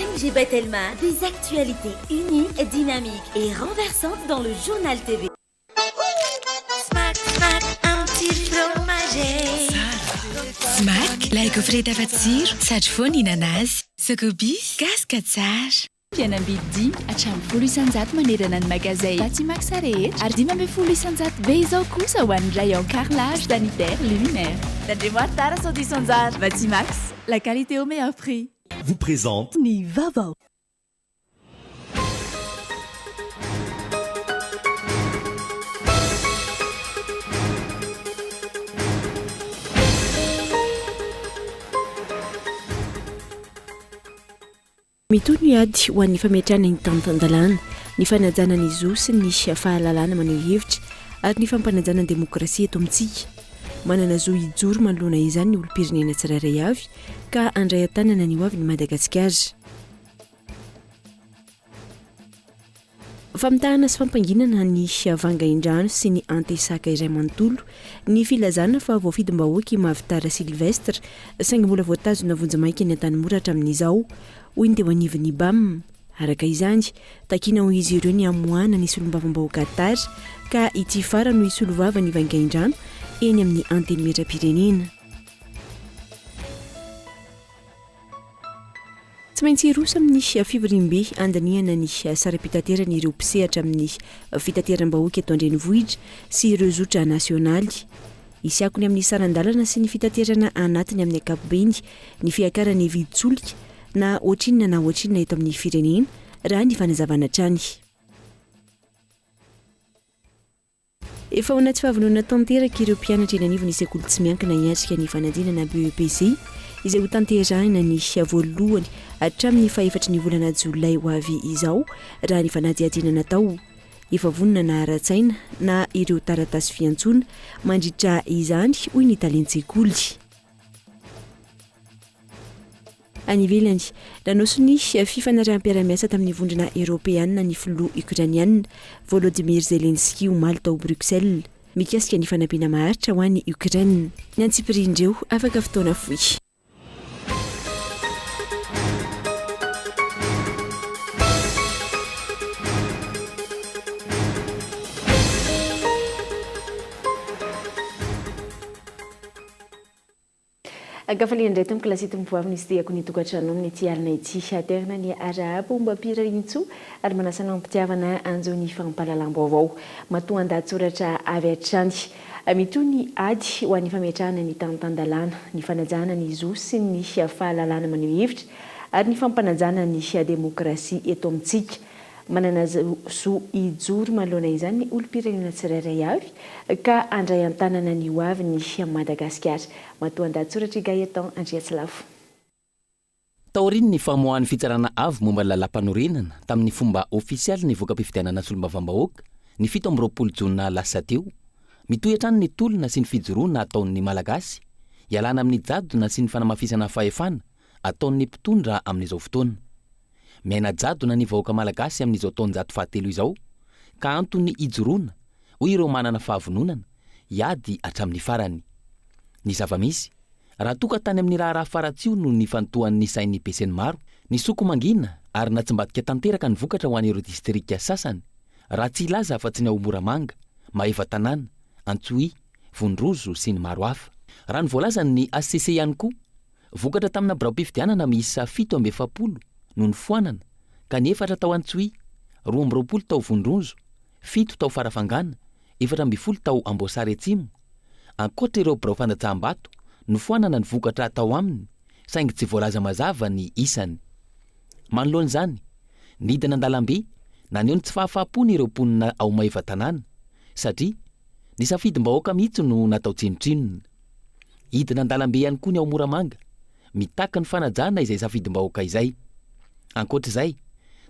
Benjibet Elma, des actualités uniques, dynamiques et renversantes dans le journal TV. Smack, smack, un petit fromager. Smack, like offre tafatsiro, sady foana inanazy. Sakobis, gaska tsara. Fianambidy hatramin'ny 10 isanjato manerana ny magazay Batimax rehetra ary 12 isanjato be izao kosa ho an'ny rayon carrelage sanitaire luminaire. Tandremo tara sao 10 isanjato. Batimax, la qualité au meilleur prix. Vous présente Ny vaovao. Mitony ny ady ho an'ny fametrahana ny tantan-dalàna, ny fanajana ny zo sy ny fahalalana maneho hevitra ary ny fampanajana ny demokrasia eto amintsika. Manana zo hijoro manoloana izany ny olom-pirenena tsirairay avy ka andray an-tanana ny ho avy ny Madagasikara. Famitahana sy fampanginana ny vangain-drano sy ny antesaka iray manontolo, ny filazana fa voafidim-bahoaka Mavitara Silvestre saingy mbola voatazona vonjamaika ny an-tanimora hatramin'izao, hoy ny teo anivon'ny BAM. Araka izany, takiana ho izy ireo ny amoahana ny solombavam-bahoaka tara ka ity fara no isolovava ny vangain-drano eny amin'ny antenimietra-pirenena. Tsy maintsy iroso amin'ny fivorimbe andaniana ny sara-pitaterana ireo mpisehatra amin'ny fitateram-bahoaka eto Andrenivohitra sy ireo zotra nasionaly. Isiakony amin'ny sarandalana sy ny fitaterana anatiny amin'ny ankapobeny ny fiakarany viditsolika na ohatrinona eto amin'ny firenena raha ny fanazavana trany. Efa ho anaty fahavonona tanteraka ireo mpianatra eny anivon'ny sekoly tsy miankina hiatrika ny fanadinana BEPC izay ho tanterahina ny voalohany hatramin'ny fahefatry ny volana Jolay ho avy izao raha ny fanadihadiana natao. Efa vonona na ara-tsaina na ireo taratasy fiantsona mandritra izany hoy ny talentsikoly. Any ivelany, nanoso ny fifanarahanam-piaramiasa tamin'ny vondrona Europeana ny filoha Ukrainiana Volodymyr Zelensky omaly tao Bruxelles mikasika ny fanampiana maharitra ho an'ny Ukraine. Ny antsipirindreo afaka fotoana fohy. Agafali indray tao klasety mivoavy izy tiako ny tokantrano amin'ny ity alina ity aterina ny arabo mba pirarintso ary manasana mpitiavana anjo ny fampalalam-baovao matoa andatsoratra avy hatrany mitony ady ho an'ny fametrahana ny tantan-dalàna, ny fanajana ny zo sy ny fahalalana maneho hevitra ary ny fampanajana ny demokrasia eto amintsika. Manana zo hijoro manoloana izany ny olom-pirenena tsirairay avy ka andray an-tanana ny ho avy ny Madagasikara. Matoa andatsoratra Gaëtan Andriatsilafo. Taoriny ny famoahany fitsarana avy momba lalam-panorenana tamin'ny fomba ofisialy ny voka-pifidianana solombavam-bahoaka ny 17 Jona lasa teo. Mitohy hatrany ny tolona sy ny fijoroana ataon'ny malagasy, ialana amin'ny jadona sy ny fanamafisana fahefana ataon'ny mpitondra amin'izao fotoana. Miaina jadona ny vahoaka malagasy amin'izao taonjato fahatelo izao ka antony ijoroana hoy ireo manana fahavononana iady hatramin'ny farany. Ny zavamisy raha toka tany amin'ny raha faratsio no ny fantohan'ny sain'ny peseny maro ny soko mangina ary natsimbadika tanteraka ny vokatra ho an'ireo distrika sasany raha tsy ilaza fa tsy ny ao Moramanga, Maheva Tanàna, Antsohi, Vondrozo sy ny maro hafa. Raha ny voalazany ny ACC ihany koa vokatra tamina birao-pifidianana miisa 740 no ny foanana ka ny 4 tao Antsohi, 12 tao Vondrozo, 7 tao Farafangana, 14 tao Amboasary Atsimo. Ankoatra ireo birao fandatsahambato no foanana ny vokatra tao aminy saingy tsy voalaza mazava ny isany. Manoloana izany, nidina an-dalambe naneho ny tsy fahafahapony ireo mponina ao Maheva Tanàna satria ny safidim-bahoaka mihitsy no natao tsinotrinona. Hidina an-dalambe ihany koa ny ao Moramanga mitaka ny fanajana izay safidim-bahoaka izay. Ankoatr'izay,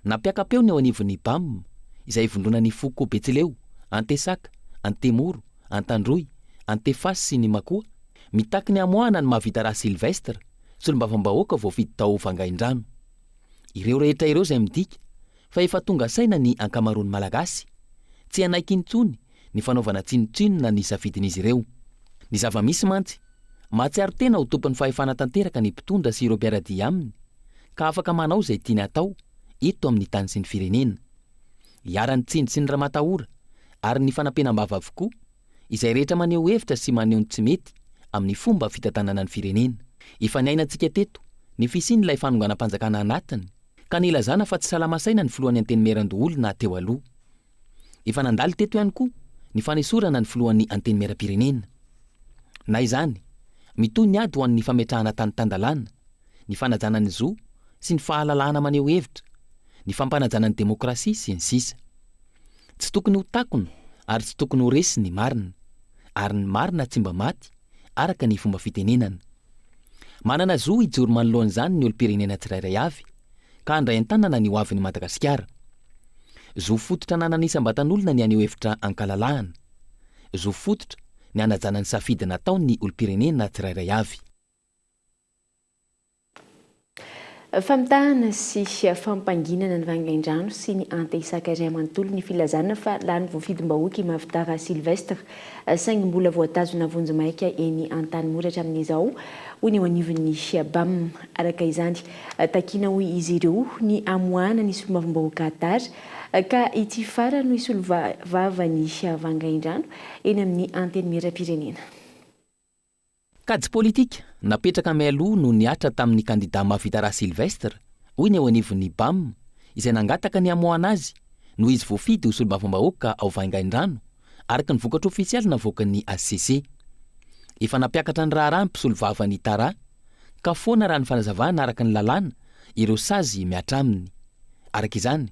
nampiakapeo ny ao anivon'ny BAM izay vondrona ny Foko Betsileo, Antesaka, Antemoro, Antandroy, Antefasy sy ny Makoa mitaky ny amoahana ny Mavitara Silvestre solombavam-bahoaka voafidy tao vangain-drano. Ireo rehetra ireo izay midika fa efa tonga saina ny ankamaroany malagasy tsy anaiky intsony ny fanaovana tsinotrinona ny safidin'izy ireo. Ny zavamisy mantsy mahatsiaro tena ho tompon'ny fahefana tanteraka ny mpitondra sy ireo mpiaradia aminy ka afaka manao izay tiany atao eto amin'ny tany sy ny firenena. Hiara-ny tsindry sy ny ramatahora ary ny fanampenam-bava avokoa izay rehetra maneho hevitra sy maneho ny tsy mety amin'ny fomba fitantanana ny firenena. Efa niainantsika teto ny fisian'ilay fanonganam-panjakana anatiny ka nilazana fa tsy salamasaina ny filohan'ny antenimeran-doholona teo aloha. Efa nandalo teto ihany koa ny fanesorana ny filohan'ny antenimeram-pirenena. Na izany, mitoy ny ady ho an'ny fametrahana tany-tandalana, ny fanajana ny zo sy ny fahalalahana maneho hevitra, ny fampanajana ny demokrasia sy ny sisa. Tsy tokony ho takona ary tsy tokony ho resy ny marina, ary ny marina tsy mba maty araka ny fomba fitenenana. Manana zo ijoro manoloan'izany ny olo-pirenena tsirairay avy ka handray an-tanana ny hoavin'ny Madagasikara. Zo fototra nananisambatan'olona ny aneho hevitra ankalalahana. Zo fototra ny anajana ny safidy nataony olo-pirenena tsirairay avy. Famitahana sy fampanginana ny vangain-drano sy ny anta-isaka iray manontolo ny filazana fa lany voafidim-bahoaka i Mavitara Sylvestre saingy mbola voatazona vonjomaika eny an-tany moratra amin'izao hoy ny eo anivon'ny BAM. Araka izany takiana hoy izy ireo ny amoahana ny solomavim-bahoaka atary ka ity fara no isolovava ny vangain-drano eny amin'ny antenimeram-pirenena. Kajy politika napetraka amialoha no niatra tamin'ny kandida Mavitara Sylvestre hoy ny eo anivon'ny BAM izay nangataka ny amoahana azy no izy voafidy ho solomavim-bahoaka ao vangain-drano araka ny vokatra ofisialy navoaka ny ACC. Efa napiakatra ny raharaha ny mpisolovavany Tara ka foana raha ny fanazavana araka ny lalàna ireo sazy miatra aminy. Araka izany,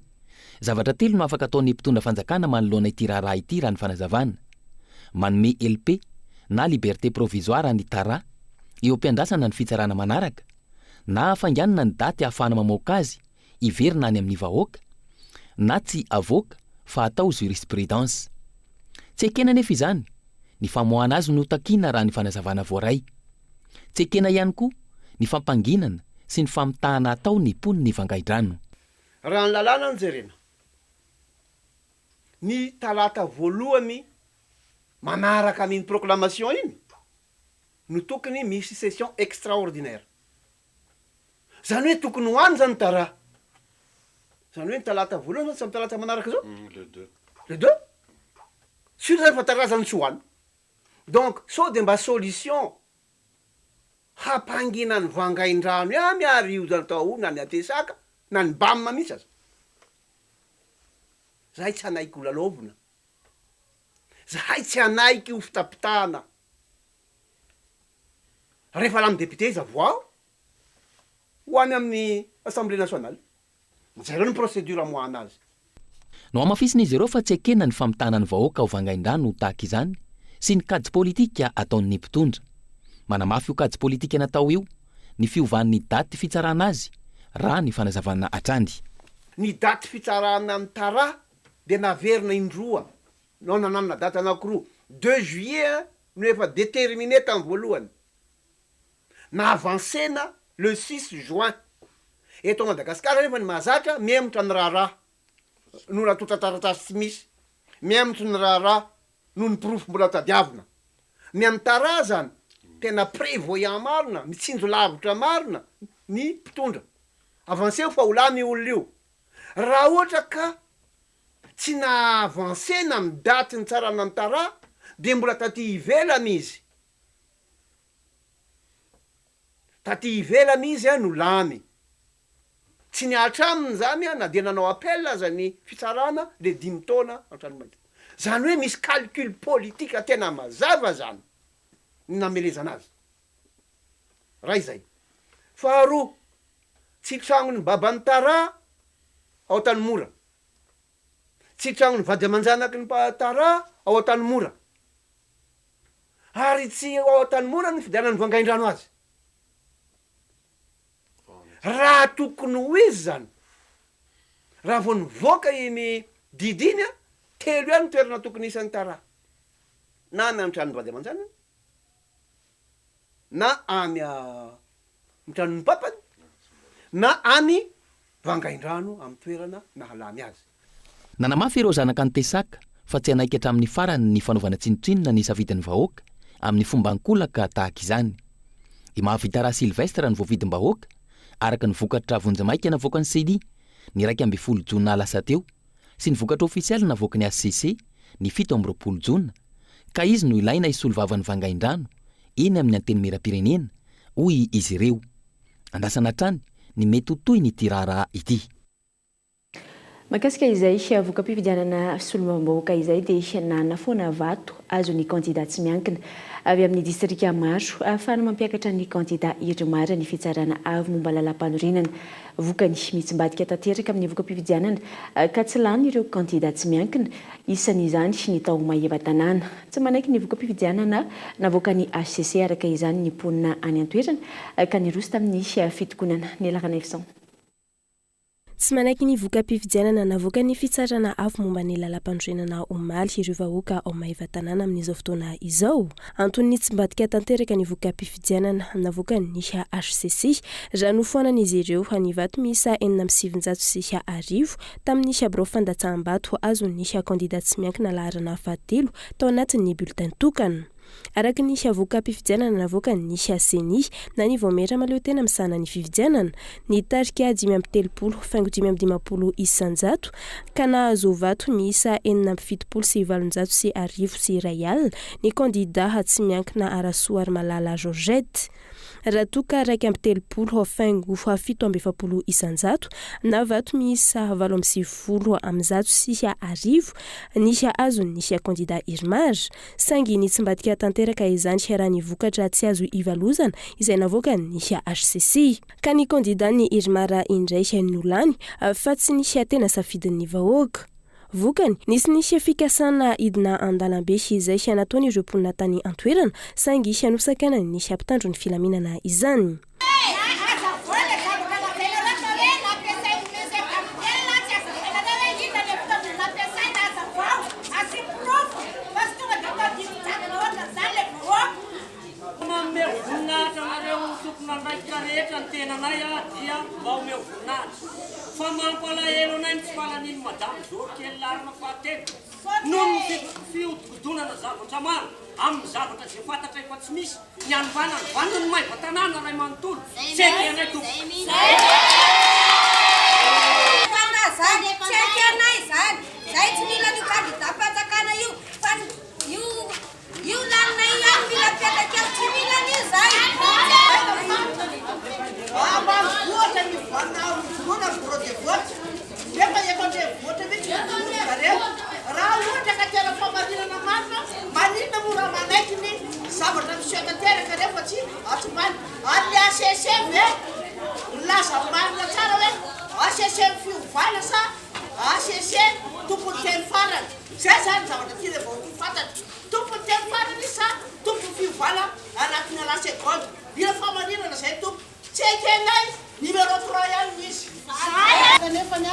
zavatra telo no afaka ataon'ny mpitondra fanjakana manoloana ity raharaha ity raha ny fanazavana: manome LP na liberté provisoire ny Tara eo am-piandrasana ny fitsarana manaraka, na hafanganana ny daty ahafahana mamoaka azy iverina any amin'ny vahoaka, na tsy avoaka fa atao jurisprudence. Tsy ekena nefa izany, ny famoahana azy no takiana raha ny fanazavana voaray. Tsy ekena ihany koa ny fampanginana sy ny famitahana atao ny poniny vangain-drano. Raha ny lalàna ny jerena, ny talata voalohany manaraka amin'ny proclamation iny no tokony misy session extraordinaire. Zany hoe tokony ho any zany Tara. Zany hoe ny talata voalohany sy amin'ny talata manaraka zao le deux sur zany fa Tara zany tsy ho any. Donc sao de mba solution hampangina ny vangain-drano miary io zany tao na ny atesaka na ny BAM mihitsy aza. Zahay tsy hanaiky ho lalovina, zahay tsy hanaiky ho fitapitahana. Rehefa lamy député izy avoao ho any amin'ny Assemblée nationale, zay ny procédure amoahana azy. No amafisina izy ireo fa tsy ekena ny famitahana ny vahoaka ao vangain-drano tahaka izany sy ny kajy politika ataon'ny mpitondra. Manamafy io kajy politika natao io ny fiovan'ny daty fitsarana azy raha ny fanazavana atrandy. Ny daty fitsarana amin'ny Tara de naverina indroa no nananana daty anankiroa. 2 juillet no efa déterminé tamin'ny voalohany, na avancena le 6 juin. Eto Madagasikara nefa ny mahazatra mihemotra ny raharaha no natota taratasy tsy misy, mihemotra ny raharaha no ny pirofo mbola tadiavina. Ny amin'ny Tara zany tena prévoyant marina, mitsinjo lavitra marina ny mpitondra. Avancé fa ho lamy olona io. Raha ohatra ka tsy na avancena amin'ny daty ny tsarana ny Tara de mbola taty ivelany izy. Taty ivelany izy no lamy. Tsy niatra aminy zany na de nanao appel aza ny fitsarana le 5 taona antranomaty. Zany hoe misy calcul politique tena mazava zany ny namelezana azy. Raha izay. Faharoa, tsy tragnony baban'ny Tara ao Tanimora, tsy tragnony vady aman-janaky ny Tara ao Tanimora, ary tsy ao Tanimora ny fidianany vangain-drano azy. Raha tokony ho izy zany, raha vao nivoaka iny didiny telo ihany toerana tokony isan'ny Tara, na any amin'ny tranony vady aman-janany, na any amin'ny tranony papany, na any vangain-drano amin'ny toerana nahalamy azy. Nanamafy ireo zanaka nitesaka fa tsy hanaiky hatramin'ny farany ny fanaovana tsinotsinona ny safidy ny vahoaka amin'ny fomba ankolaka tahaka izany. I Mavitara Sylvestre ny voavidim-bahoaka araka ny vokatra vonjamaika navoaka ny CD ny 2 jona lasa teo sy ny vokatra ofisialy navoaka ny ACC ny 7 jona ka izy no ilaina isolo vavany vangaindrano eny amin'ny anteny mera-pirenena hoy izy ireo andasana trany ny mety toy ny tirara ity makasika izay voka-pifidianana solomam-bahoaka izay dia nanana foana vato azo ny candidat tsy miankina avy amin'ny distrika maro ahafahana mampiakatra ny candidat Irmara ny fitsarana avy momba lalam-panorinana vokany mitsimbadika tanteraka amin'ny voka-pifidianana ka tsy lany ireo candidat tsy miankina isan'izany ny tao Maheva-tanàna tsy manaiky ny voka-pifidianana navoaka ny HCC araka izany ny ponina any an-toerana ka niroso tamin'ny fitokonana ny lakana efison tsy manaiky ny voka-pifidianana navoaka ny fitsarana avy momba ny lalam-panorenana omaly ireo vahoaka ao Maheva-tanàna amin'izao fotoana izao antony tsy mbadika tanteraka ny voka-pifidianana navoaka ny HCC raha nofoanan'izy ireo ny vato miisa 750 tamin'ny birao fandatsaham-bato azo ny candidat tsy miankina laharana fahatelo tao anatin'ny bulletin tokana araka ny voka-pifidianana navoaka ny CENI na ny vaomera maleo tena misana ny fifidianana ny tarika 530 isanjato ka nahazo vato miisa 770 sy ariary ny candidat tsy miankina Arasoa ary Malala Georgette raha toka 230 isanjato na vato miisa 80 amjato sy arivo ny azo ny candidat Irmara sangy ny tsimbadika tanteraka izany raha ny vokatra tsy azo ivalozana izay navoaka ny HCC ka ny candidat ny Irmara indray nolany fa tsy ny tena safidin'ny vahoaka vokany nisy ny fikasana idina andalambe izay nataony ireo mponina tany antoerana sangy nosakana ny mpitandro ny filaminana izany fa mampalahelo anay ny tsy falaniny madame Zorkely larina fahatelo noho ny fiodonana zavatra maro amin'ny zavatra izay fantatra efa tsy misy ny anivana ny vanony Maheva-tanàna ray manontolo tseky anay tompo tseky anay zany zay tsy mila ny candidat patakana io fa io lalina ihany mila mpiataka eo tsy mila ny zay voatra ny vanona bureau de vote nefa efa ndre voatra mihitsy zareo raha ohatra ka tena famarinana marina maninona mo raha manaiky ny zavatra miseho tanteraka rehefa tsy atomany any ACC ve laza marina tsara hoe ACC fiovana sa ACC tompony teny farany zay zany zavatra ty rehefa fantatra tompony teny farany sa tompony fiovana anatina la seconde mila famarinana zay tompo tseky anay numéro 3 ihany misy kanefany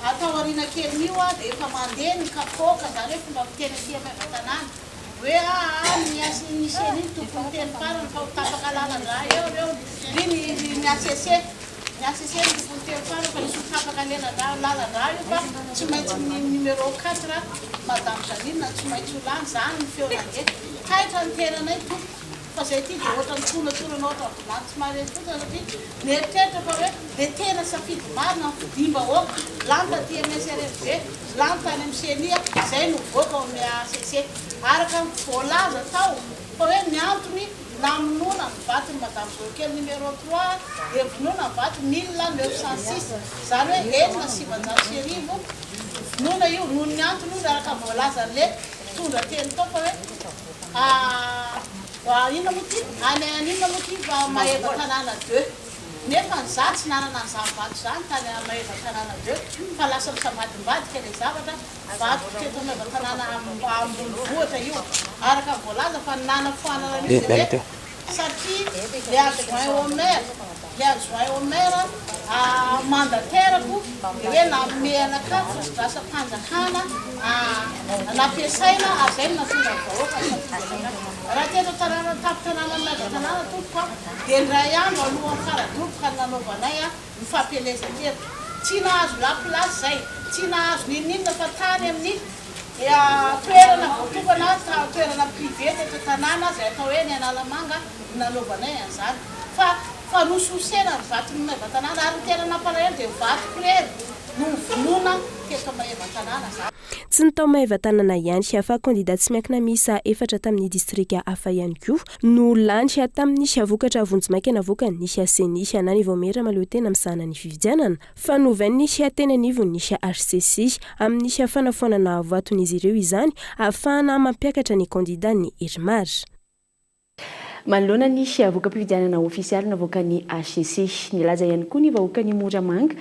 atao arina kely io dia efa mandeha ny kapoka zany hoe fomba fiteny aty Maheva-tanàna hoe ny CENI tompony teny farany fa ho tapaka lalan-draha eo reo ny ACC ny ACC ny tompony teny farany fa nisy ho tapaka lalan-draha io fa tsy maintsy numéro 4 madame Janine tsy maintsy ho lany zany ny feonange taitra ny tenanay tompo fa zay ty dia ohatra nitsonatsorana ohatra vilany tsy maharesy fotsiny satria nieritreritra fa hoe dia tena safidy marina ny fidimbahoaka lanta ty amin'ny SRFG lanta any amin'ny CENI zay no voaka ao amin'ny ACC araka ny voalaza tao fa hoe miantony namonona ny vatony madame Zorkely numéro 3 dia vonona ny vaty 1906 zany hoe 790 vonona io noho ny antony io araka ny voalaza n'le tondra teny tao fa hoe inona moty inona moty fa Maheva-tanàna 2 nefa ny za tsy nanana ny zavato zany tany Maheva-tanàna 2 fa lasa misambadimbadika le zavatra vato teto Maheva-tanàna ambony vohatra io araka ny voalaza fa nana foanana misy hoe satria le adjoint au maire mandaterako dia hoe namome anakafo lasa mpanjakana nampiasaina azay natonga vahoaka raha teto tanàna tapo-tanàna Maheva-tanàna tompoka dia ndray andro alohan'ny faradoboka nanaovanay ny fampielezan-kevitra tsy nahazo laplace zay tsy nahazo ninninona fa tany amin'ny toerana voatokana toerana privé teto tanàna zay atao hoe ny Analamanga nanaovanay an'izany fa fa rososera ry vatony maevatanàna ary nytenana mpalahelo dia vatoko rery no vonona keto maevatanàna za tsy ny tao mahaiva-tanana ihany afa kandida tsy miankina miisa efatra tamin'ny distrika hafa ihany koa no lanitra tamin'ny vokatra vonjimaiky navokany nisy senisy anany vaomera maleo tena misahana ny fividianana fa novainy nisy tena nivony nisy HCC amin'ny fanafonana vaton'izy ireo izany ahafahana mampiakatra ny kandida ny Erimar. Manoloana ny voka-pividianana ofisialy navoakany HCC nilaza ihany koa ny vahoaka ny Moramanga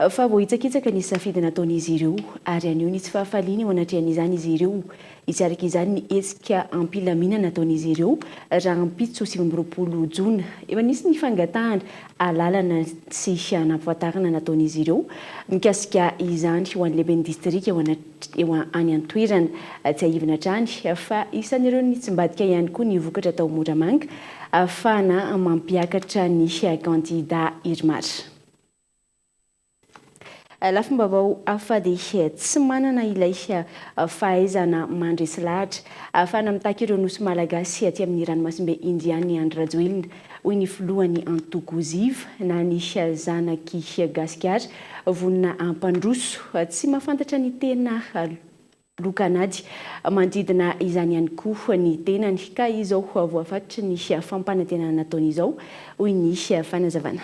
fa vohitsakitsaka ny safidy nataon'izy ireo ary anio ny tsy fahafaliana eo anatrehan'izany izy ireo itsaraka izany ny hetsika ampilaminana nataon'izy ireo raha ampitso 20 jona efa nisy ny fangatahana alalana sy nampifatarana nataon'izy ireo mikasika izany ho an'ny lehiben'ny distrika eo any antoerana tsy ahivana trany fa isan'ireo ny tsy mbadika ihany koa ny vokatra tao Moramanga afana mampiakatra ny kandida Erimar. Lafim-baovao hafa dia tsy manana ilay fahaizana mandresy lahatra ahafahana mitaka ireo nosy malagasy aty amin'ny ranomasimbe indiany Andry Rajoelina hoy ny filohany Antoko Ziva na ny zanaky gasikara vonona ampandroso tsy mahafantatra ny tena lokanady manodidina izany ihany koa ny tenany ka izao voafatitra ny fampanantenana nataony izao hoy ny fanazavana.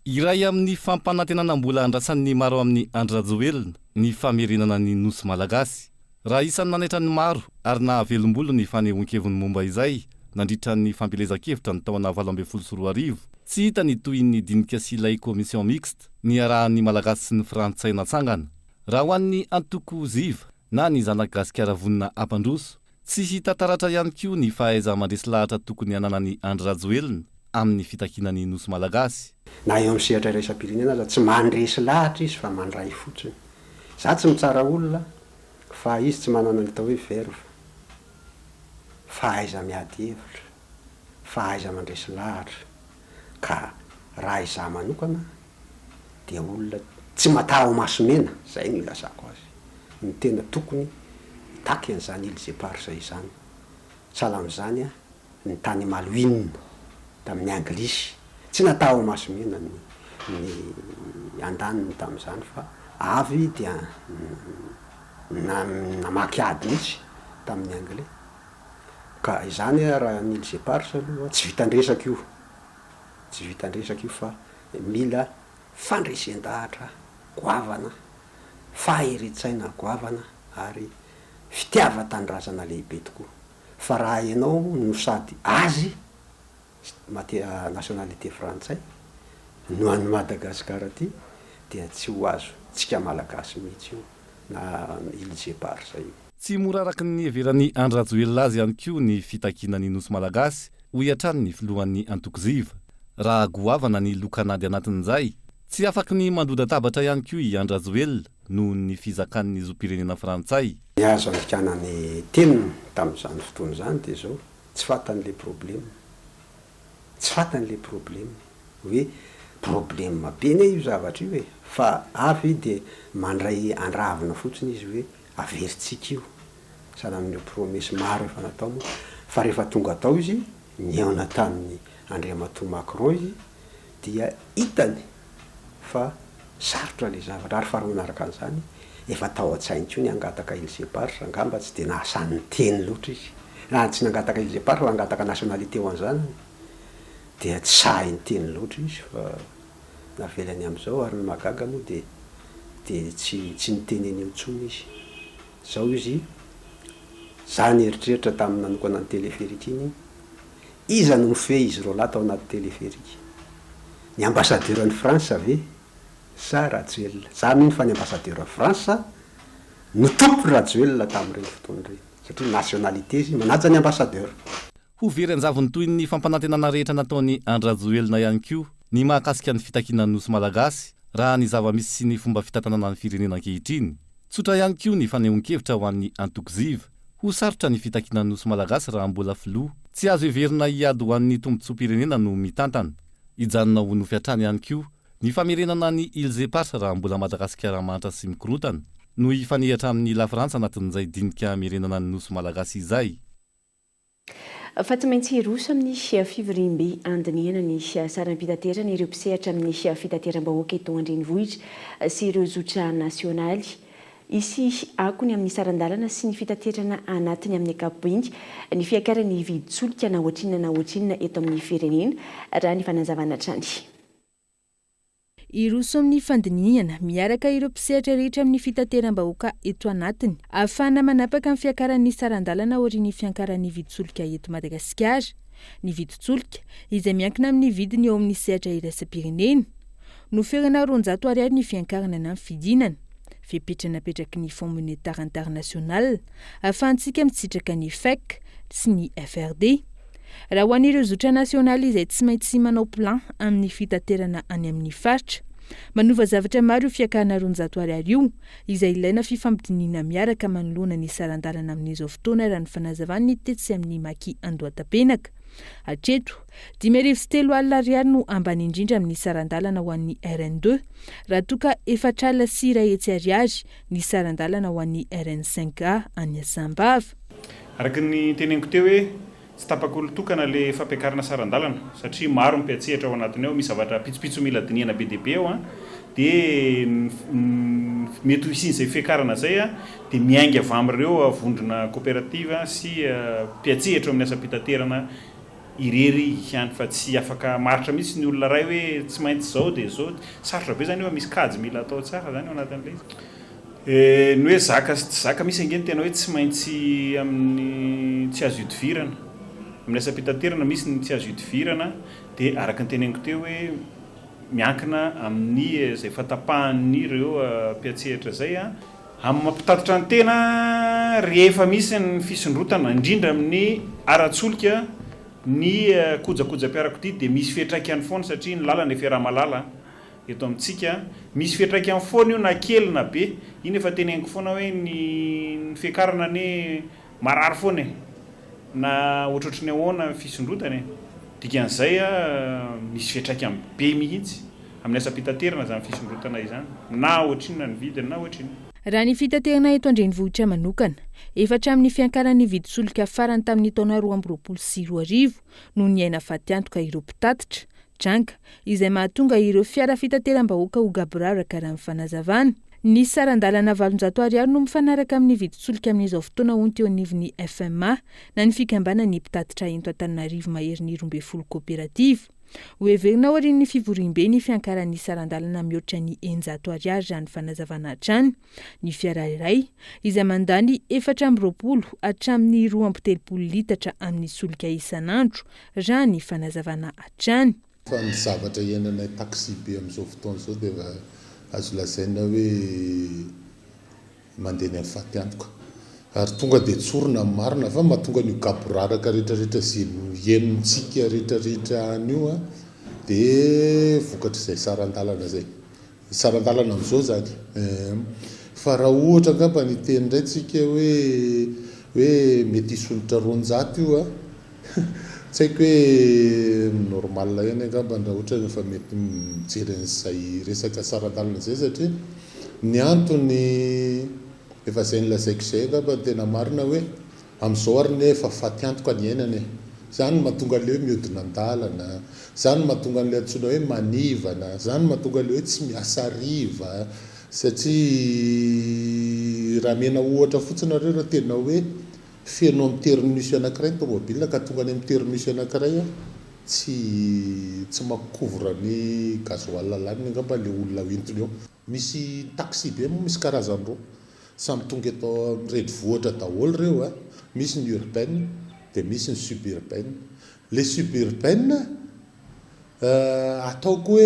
Iray amin'ny fampanantenana mbola andrasan'ny maro amin'ny Andry Rajoelina ny famerenana ny nosy malagasy raha isan'ny nanaitra ny maro ary nahavelombolo ny fanehoan-keviny momba izay nandritra ny fampilezan-kevitra ny taona 2024 tsy hita ny toy ny dinika sy ilay komision mixte ny arahan'ny malagasy sy ny frantsay natsangana raha ho an'ny Antoko Ziva na ny zanaky gasikara vonina ampandroso tsy hita taratra ihany koa ny fahaiza mandresy lahatra tokony ananany Andry Rajoelina amin'ny fitakinany nosy malagasy. Na eo amin'ny sehatra iraisam-pirenena za tsy mandresy lahatra izy fa mandray fotsiny. Za tsy mitsara olona fa izy tsy manana ny tao hoe verve. Fahaiza miady hevitra, fahaiza mandresy lahatra. Ka raha izaho manokana dia olona tsy mataho masomena, zay no ilazako azy. Ny tena tokony hitaky an'izany Ilzepar zay izany. Sahala amin'izany ny tany Malouine tamin'ny anglisy. Tsy natao masomena ny andaniny tamin'izany fa avy dia namaky ady mihitsy tamin'ny anglais. Ka izany raha ny Ilzepar aloha tsy vitandresaka io. Tsy vitandresaka io fa mila fandresen-dahatra goavana, faheritsaina goavana ary fitiava-tanindrazana lehibe tokoa. Fa raha ianao no sady azy nationalité frantsay no any Madagasikara ty dia tsy ho azo tsika malagasy mihitsy io na Ilzepar zay. Tsy mora araky ny heveran'ny Andry Rajoelina azy ihany koa ny fitakinany nosy malagasy ho iatrany ny filohan'ny Antoko Ziva raha goavana ny lokanady anatin'izay tsy afaky ny mandoda tabatra ihany koa i Andry Rajoelina noho ny fizakan'ny zom-pirenena frantsay. Ny azo andikanany teniny tamin'izany fotoana izany dia zao tsy fatan'le problème. Tsy fatan'le problème hoe problème be ne io zavatra io hoe fa avy dia mandray andravina fotsiny izy hoe averintsika io sahala amin'ireo promesy maro efa natao moa fa rehefa tonga tao izy nihaona tamin'ny Andriamatoa Macron izy dia hitany fa sarotra le zavatra ary faharoa manaraka an'izany efa tao an-tsainy koa ny angataka Ilzepar angamba tsy dia nahasan'ny teny loatra izy raha tsy nangataka Ilzepar fa angataka nationalité ho an'izany dia tsy sahy ny teny loatra izy fa navelany amin'izao ary ny magaga moa dia tsy niteny eny intsony izy. Zao izy zany eritreritra tamin'ny nanokana ny téléphérique iny iza no mifehy izy roa lahy tao anaty téléphérique. Ny ambassadeur ny France ave sa Rajoelina. Za mino fa ny ambassadeur France no tompo Rajoelina tamin'ireny fotoana ireny satria nationalité izy manaja ny ambassadeur. Ho very anjavony toy ny fampanantenana rehetra nataony Andry Rajoelina ihany koa ny mahakasika ny fitakinany nosy malagasy raha ny zava-misy sy ny fomba fitantanana ny firenena ankehitriny. Tsotra ihany koa ny fanehoan-kevitra ho an'ny Antoko Ziva ho sarotra ny fitakinany nosy malagasy raha mbola filoha tsy azo heverina hiady ho an'ny tombotsoa-pirenena no mitantana. Ijanona ho nofy hatrany ihany koa ny famerenana ny Ilzepar raha mbola Madagasikara mantra sy mikorontana no hifanehatra amin'ny la Frantsa anatin'izay dinika merenana ny nosy malagasy izay. fa tsy maintsy roso amin'ny fivorimby andiniana ny saram-pitaterana ireo mpisehatra amin'ny fitateram-bahoaka eto an-drenivohitra sy ireo zotra nasionaly isy akony amin'ny sarandalana sy ny fitaterana anatiny amin'ny akapobeany ny fiakaran'ny viditsolika na ohatrinona na ohatrinona eto amin'ny firenena raha ny fanazavana trany. Iroso amin'ny fandiniana miaraka ireo mpisehatra rehetra amin'ny fitateram-bahoaka eto anatiny ahafahana manapaka amin'ny fiakaran'ny sarandalana ohatrin'ny fiankaran'ny viditsolika eto Madagasikara. Ny viditsolika izay miankina amin'ny vidiny eo amin'ny sehatra iraisam-pirenena no ferana R200 ny fiankarana na fidinana. Fipetranapetraky ny Fonds monétaire international ahafahantsika mitsitraka ny FEC sy ny FRD. Raha ho an'ireo zotra nasionaly izay tsy maintsy manao plan amin'ny fitaterana any amin'ny faritra, manova zavatra maro io fiakarana R200 io izay ilaina fifampidinina miaraka manoloana ny sarandalana amin'izao fotoana raha ny fanazavany tetsy amin'ny maki Andohatapenaka. Hatreto, R5,300 no ambany indrindra amin'ny sarandalana ho an'ny RN2, raha toka R4,300 ny sarandalana ho an'ny RN5A any Asambava. Araka ny teneniko teo hoe tsy tapakolo tokana le fampiakarana sarandalana satria maro mipiatsehatra ao anatiny ao, misy zavatra pitsopitso mila diniana be deabe ao dia mety hisiny izay fiakarana zay dia miainga avy amin'ireo vondrona kooperativa sy mpiatsehatra amin'ny asa-pitaterana irery ihany fa tsy afaka maritra mihitsy ny olona ray hoe tsy maintsy zao dia zao sarotra be zany hoe misy kajy mila atao tsara zany ao anatin'ilay izy. Ny hoe zaka sy tsy zaka misy angeny tena hoe tsy maintsy amin'ny tsy azo idivirana amin'ny asa-pitaterana misy ny tsy azo idivirana dia araka ny teneniko teo hoe miankina amin'ny izay fatapahan'ny ireo mpiatsehatra zay amin'ny mampitatitra ny tena rehefa misy ny fisondrotana indrindra amin'ny aratsolika ny kojakoja-piarakodia dia misy fiantraikany foana satria ny lalana efa raha-malala eto amintsika misy fiantraikany foana io na kely na be iny efa teneniko foana hoe ny fiakarana ny marary foana na ohatrohatry ny ahoana fisondrotana dikan'izay misy fiantraikany be mihitsy amin'ny asa-pitaterana zany fisondrotana izany na ohatrinona ny vidiny na ohatrinona. Raha ny fitaterana eto an-drenivohitra manokana efa hatramin'ny fiankaran'ny viditsolika farany tamin'ny taona 2024 no niaina faty antoka ireo mpitatitra tranga izay mahatonga ireo fiara fitateram-bahoaka ho gaboraraka raha mifanazavana. Ny sarandalana R200 no mifanaraka amin'ny viditsolika amin'izao fotoana onty eo anivon'ny FMA na ny fikambanan'ny mpitatitra ento Antananarivo maherin'ny 12 kooperativa. Ho heverina orin'ny fivorimbe ny fiankaran'ny sarandalana mihoatra ny R100 raha ny fanazavana hatrany. Ny fiara iray izay mandany 420 hatramin'ny 230 litatra amin'ny solika isan'andro raha ny fanazavana hatrany. Fa ny zavatra iainana taxi be amin'izao fotoana izao dia azo lazaina hoe mandeha ny faty antoka ary tonga dia tsorona marina fa mahatonga ny gaboraraka rehetrarehetra sy henontsika rehetrarehetra an'io dia vokatra izay sarandalana zay sarandalana amin'izao zany fa raha ohatra angamba ny teny indray tsika hoe mety hisolotra 200 io tsy haiko hoe normal ihany angamba raha ohatra fa mety mijery an'izay resaka sarandalana zay satria ny antony efa zay nilazaiko izay angamba tena marina hoe amin'izao ary ny efa faty antoka ny ainany zany mahatonga le hoe mihodina an-dalana zany mahatonga an'ilay antsoina hoe manivana zany mahatonga le hoe tsy miasa riva satria raha mena ohatra fotsiny nareo raha tena hoe feno amin'ny terminus anankiray ny tomobile ka tonga any amin'ny terminus anankiray tsy makouvra ny gasoil laniny angamba le olona entiny eo. Misy taxi be moa misy karazany roa samy tonga eto renivohitra daholo reo misy ny urbaine dia misy ny suburbaine. Le suburbaine ataoko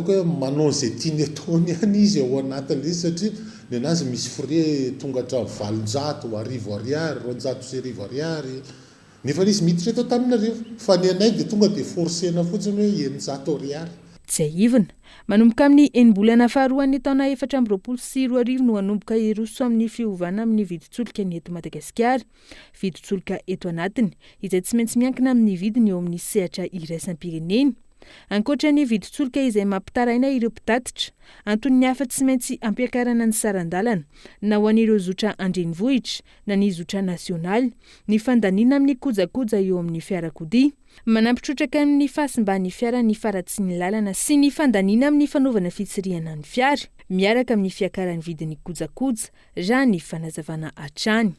hoe manao izay tiany ataony ihany izy ao anatin'ilay izy satria ny anazy misy frais tonga hatramin'ny 700 R200 R200 nefa izy miditra eto Antananarivo fa ny anay dia tonga dia forcena fotsiny hoe R900. Tsy ivona manomboka amin'ny enimbolana faharoan'ny taona 2024 no hanomboka iroso amin'ny fiovana amin'ny viditsolika ny eto Madagasikara. Viditsolika eto anatiny izay tsy maintsy miankina amin'ny vidiny eo amin'ny sehatra iraisam-pirenena ankoatra ny vidintsoloka izay mampitaraina ireo mpitatitra antony hafa tsy maintsy ampiakarana ny sarandalana na ho an'ireo zotra andrenivohitra na ny zotra nasionaly ny fandaniana amin'ny kojakoja eo amin'ny fiarakodia manampitrotraka amin'ny fahasimban'ny fiara ny faratsy ny lalana sy ny fandaniana amin'ny fanaovana fitsiriana ny fiara miaraka amin'ny fiakaran'ny vidin'ny kojakoja raha ny fanazavana hatrany.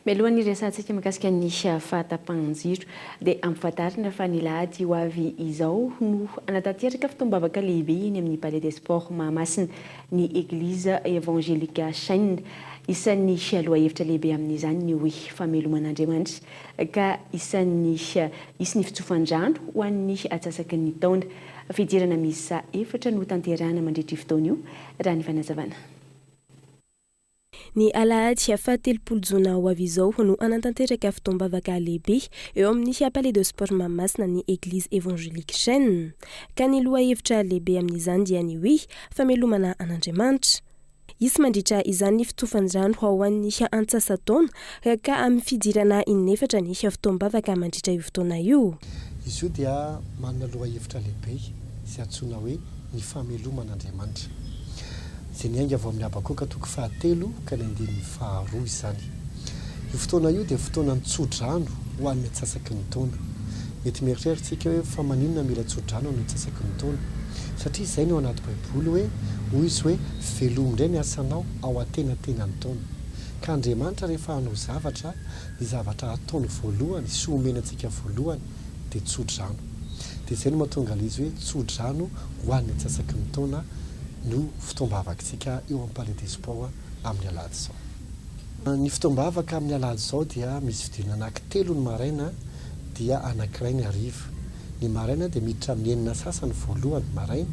Melohan'ny resantsika mikasika ny fahatapahan-jiro dia ampifantarina fa ny lahady ho avy izao no anatanteraka fitombavaka lehibe eny amin'ny Palais des Sports Mahamasina ny Église évangélique Chaîne. Isan'ny aloha hevitra lehibe amin'izany ny hoe fameloman'Andriamanitra ka isy ny fitsofan-drano ho an'ny atsasaky ny taona fidirana misa 4 no tanterahana mandritra fotoana io raha ny fanazavana. Ny alahady fahatelopolo jona ho avy izao no anatanteraka fitombavaka lehibe eo amin'ny Palais des Sports Mahamasina ny Église évangélique Chaîne ka ny loha hevitra lehibe amin'izany dia ny hoe famelomana an'Andriamanitra. Isy mandritra izany fitofandrano ho an'ny antsasa-taona ka amin'ny fidirana in-4 ny fitombavaka mandritra io fotoana io. Izy io dia manana loha hevitra lehibe sy antsoina hoe ny fameloman'Andriamanitra. Izay ny aingana avy amin'ny Habakoka 3 ka ny 2 izany. Io fotoana io dia fotoana nitsodrano ho an'ny atsasaky ny taona. Mety mieritreritsika hoe fa maninona mila tsodrano ny atsasaky ny taona. Satria izay no anaty Baiboly hoe hoy izy hoe velomina indray ny asanao ao atenatenany taona. Ka Andriamanitra rehefa hanao zavatra, ny zavatra ataony voalohany sy omenantsika voalohany dia tsodrano. Dia izay no mahatonga izy hoe tsodrano ho an'ny atsasaky ny taona no fitombavakantsika eo amin'ny Palais des Sports amin'ny alahady izao. Ny fitombavaka amin'ny alahady izao dia misy fidirana anankitelo ny maraina dia anankiray ny hariva. Ny maraina dia miditra amin'ny 9 sasany voalohany maraina,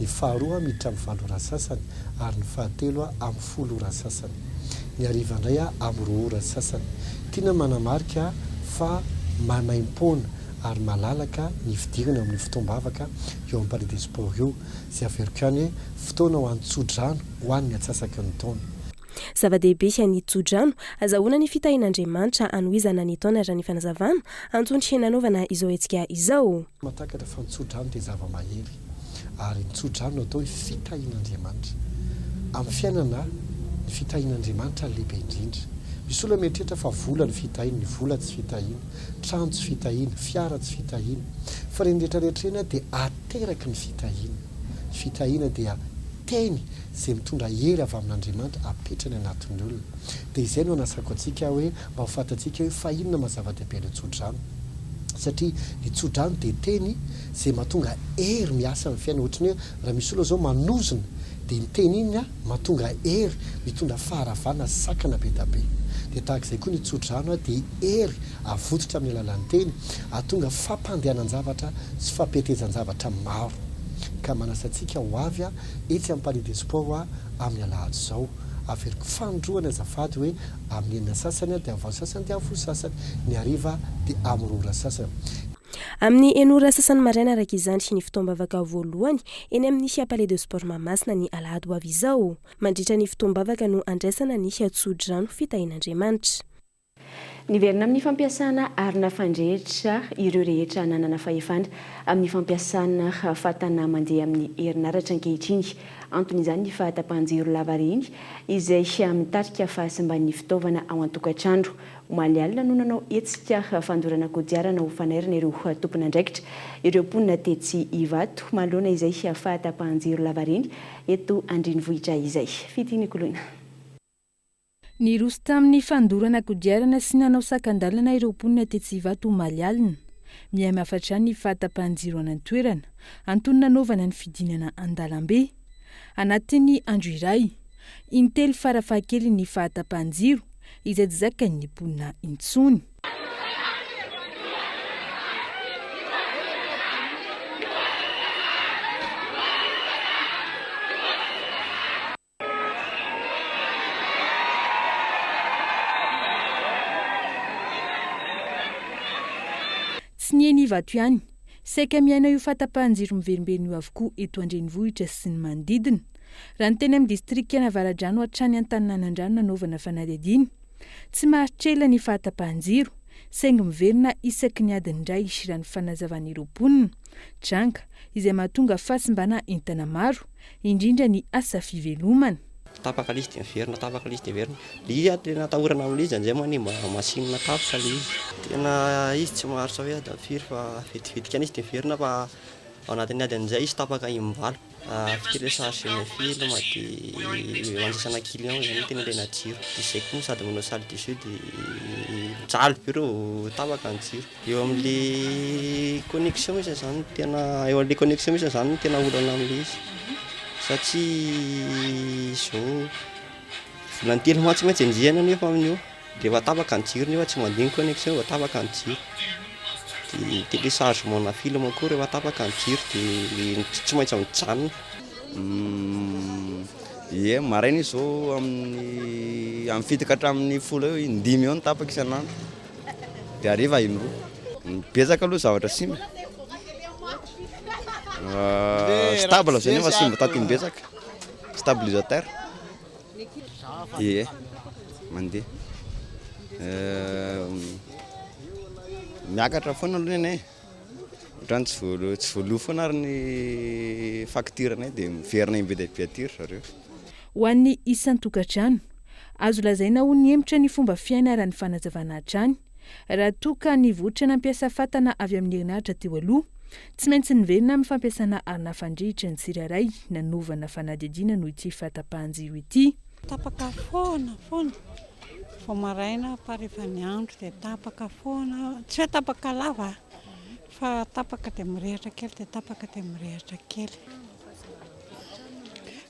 ny faharoa miditra amin'ny 7 ora sasany ary ny fahatelo amin'ny 10 ora sasany. Ny hariva indray amin'ny 2 ora sasany. Tiana manamarika fa maimaim-poana ary malalaka ny fidirana amin'ny fitombavaka eo amin'ny Palais des Sports io sy averiko ihany hoe fotoana ho an'ny tsodrano ho an'ny atsasaky ny taona. Zava-dehibe ny tsodrano azahoana ny fitahin'Andriamanitra anohizana ny taona raha ny fanazavana antony nanaovana izao hetsika izao. Matakatra fa ny tsodrano dia zava-mahery ary ny tsodrano atao hoe fitahin'Andriamanitra. Amin'ny fiainana ny fitahin'Andriamanitra lehibe indrindra. Misy olona mieritreritra fa vola ny fitahiana, ny vola tsy fitahiana, trano tsy fitahiana, fiara tsy fitahiana. Fa ireny rehetrarehetra dia ateraka ny fitahiana. Ny fitahiana dia teny izay mitondra hery avy amin'Andriamanitra apetrany anatin'ny olona. Dia izay no anasako antsika hoe mba ho fantatsika hoe fa inona mazava-dehibe ny tsodrano. Satria ny tsodrano dia teny izay mahatonga hery miasa amin'ny fiaina. Ohatrany hoe raha misy olona izao manozona dia ny teny iny mahatonga hery mitondra faharavana sakana be da be. Dia tahaka izay koa ny tsodrano dia hery avototra amin'ny alalan'ny teny ahatonga fampandehanan-javatra sy fampetezan-javatra maro. Ka manasantsika ho avy etsy amin'ny Palais des Sports amin'ny alahady izao. Averiko fandroana azafady hoe amin'ny 9 sasany dia amin'ny 20 sasany dia amin'ny 10 sasany, ny hariva dia amin'ny 2 ora sasany. Amin'ny 1 ora sasany maraina araka izany ny fitombavaka voalohany eny amin'ny Palais des Sports Mahamasina ny alahady ho avy izao. Mandritra ny fitombavaka no andraisana ny tsodrano fitahin'Andriamanitra. Niverina amin'ny fampiasana arina fandrehitra ireo rehetra nanana fahefana amin'ny fampiasana fatana mandeha amin'ny herinaratra ankehitriny. Anton'izany ny fahatapahan-jiro lavareny izay mitarika fahasimban'ny fitaovana ao an-tokantrano. Omaly alina no nanao hetsika fandorana kodiarana ho fanairana ireo tompon'andraikitra. Ireo mponina tetsy Ivato manoloana izay fahatapahan-jiro lavareny eto andrenivohitra izay. Fitiny koloina. Ny roso tamin'ny fandorana kodiarana sy nanao sakan-dalana ireo mponina tetsy Ivato omaly alina. Mihay mafatra ny fahatapahan-jiro anan-toerana antony nanaovana ny fidinana an-dalambe. Anatin'ny andro iray, intelo farafahakely ny fahatapahan-jiro izay tsy zakain'ny mponina intsony. Tsy ny eny Ivato ihany, saika miaina io fahatapahan-jiro miverimberina io avokoa eto andrenivohitra sy ny manodidina. Raha ny teny amin'ny distrikta Navaradrano hatrany Antananarivo nanaovana fanadihadiana, tsy mahatrela ny fahatapahan-jiro saingy miverina isaky ny adiny indray raha ny fanazavan'ireo mponina tranga izay mahatonga fahasimbana entana maro indrindra ny asa fivelomana. Tapaka izy dia miverina, tapaka izy dia miverina. Izy tena atahorana amin'izy an'izay manimba masinina tapaka ilay izy. Tena izy tsy maharitra hoe ada firy fa vetivetika izy dia miverina fa ao anatin'ny adin'izay izy tapaka imbalo. Fitélesage ny film dia andraisana client zany tena ilaina jiro. Dia izay koa sady manao salle de jeu dia mijaly bureau tapaka ny jiro. Eo amin'ilay connexion izy zany tena eo amin'ilay connexion izy zany tena olana amin'ilay izy. Satria izao volany telo matsy maintsy anjihana nefa amin'io dia efa tapaka ny jiro nefa tsy mandigny connexion efa tapaka ny jiro. Dia téléchargement film koa rehefa tapaka ny jiro dia tsy maintsy mijanona. Ie maraina izao amin'ny fitaka hatramin'ny folo eo indimy eo ny tapaka isan'andro dia hariva indroa. Betsaka aloha zavatra simba. Stable zay nefa simba taty betsaka stabilisateur. Ie mandeha miakatra foana aloha nenay ohatrany tsy voaloha foana ary ny facture anay dia miverina imbe dia biature zareo. Ho an'ny isan-tokantrano azo lazaina ho ny hemitra ny fomba fiaina raha ny fanazavana hatrany raha toka ny votra nampiasa fatana avy amin'ny herinaratra teo aloha tsy maintsy niverina amin'ny fampiasana arina fandrihitra ny tsirairay nanovana fanadihadiana noho ity fahatapahan-jiro ity. Tapaka foana vao maraina parefa ny andro dia tapaka foana, tsy hoe tapaka lava fa tapaka dia mirehitra kely dia tapaka dia mirehitra kely.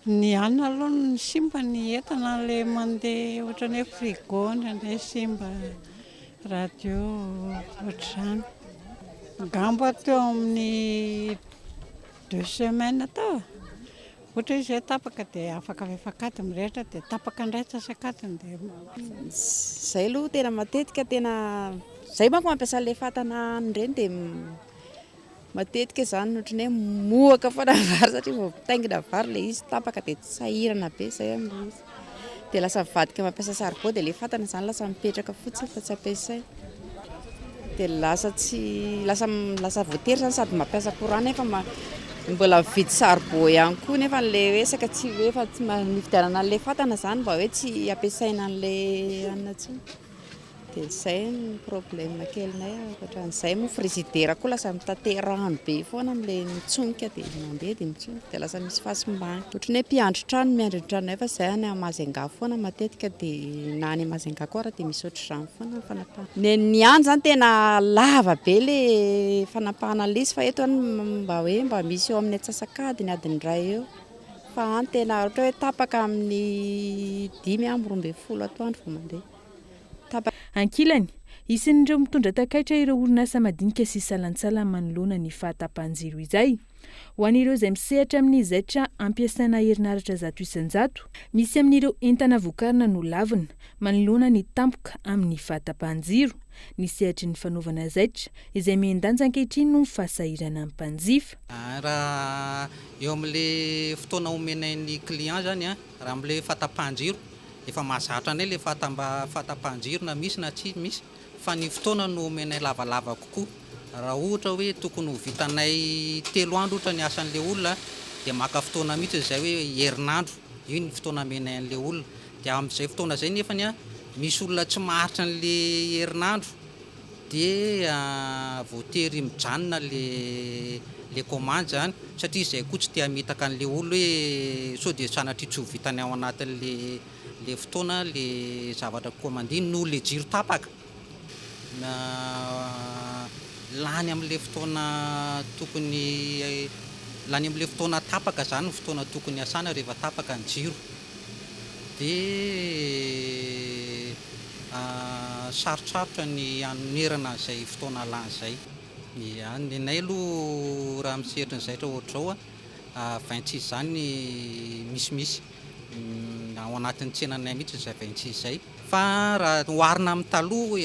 Ny alina aloha ny simba ny entana ilay mandeha ohatrany hoe frigo indray simba radio ohatr'izany. Gamba teo amin'ny 2 semaines tao. Ohatra izy hoe tapaka dia afaka afakady mirehitra dia tapaka indray tsasakadiny dia izay aloha tena matetika tena izay manko mampiasa ilay fatana ireny dia matetika izany ohatrany hoe mohaka foana vary satria vao taingina vary ilay izy tapaka dia tsy sahirana be izay amin'ilay izy. Dia lasa mivadika mampiasa saribao dia ilay fatana izany lasa mipetraka fotsiny fa tsy ampiasaina. Dia lasa voatery izany sady mampiasa courant nefa mbola mividy saribao ihany koa nefa n'ilay hoe saka tsy hoe efa tsy mividianana an'ilay fatana izany mba hoe tsy ampiasaina an'ilay anona intsony. Dia izay ny problème kelinay ohatran'izay moa frizidera koa lasa mitatera rano be foana amin'ilay mitsonika dia mandeha dia mitsonika dia lasa misy fahasimbana. Ohatrany hoe mpiandry trano miandry trano fa izay any Majunga foana matetika dia na any Majunga koa raha dia misy ohatr'izany foana ny fanapahana. Ny any izany tena lava be ilay fanapahana an'ilay izy fa eto any mba misy eo amin'ny atsasakadiny adiny iray eo. Fa any tena ohatra hoe tapaka amin'ny 10-12 atoandro vao mandeha. Ankilany isin'ireo mitondra takaitra ireo orinasa madinika sy salantsala manoloana ny fahatapahan-jiro izay. Ho an'ireo izay misehatra amin'ny zaitra ampiasaina herinaratra zato isan-jato, misy amin'ireo entana vokarina no lavina manoloana ny tampoka amin'ny fahatapahan-jiro, ny sehatry ny fanaovana zaitra izay miendanja ankehitriny no fahasahirana amin'ny mpanjifa. Raha eo amin'ilay fotoana omenan'ny client zany raha amin'ilay fahatapahan-jiro efa mahazatra anay ilay fahatapahan-jiro na misy na tsy misy fa ny fotoana no omenay lavalava kokoa. Raha ohatra hoe tokony ho vitanay 3 andro ohatra ny asan'ilay olona dia maka fotoana mihitsy izay hoe herinandro io ny fotoana omenay an'ilay olona. Dia amin'izay fotoana izay nefany misy olona tsy maharitra an'ilay herinandro dia voatery mijanona le commande zany satria izay koa tsy tia mitaka an'ilay olona hoe sao dia sanatria tsy ho vitany ao anatin'le fotoana le zavatra commandiny no le jiro tapaka. Lany amin'ilay fotoana tokony lany amin'ilay fotoana tapaka zany ny fotoana tokony asana rehefa tapaka ny jiro. Dia sarotsarotra ny anerana izay fotoana lany izay. Ny anay aloha raha misehatra ny zaitra ohatr'izao 26 zany misimisy ao anatin'ny tsenanay mihitsy izay 26 izay. Fa raha oharina amin'ny taloha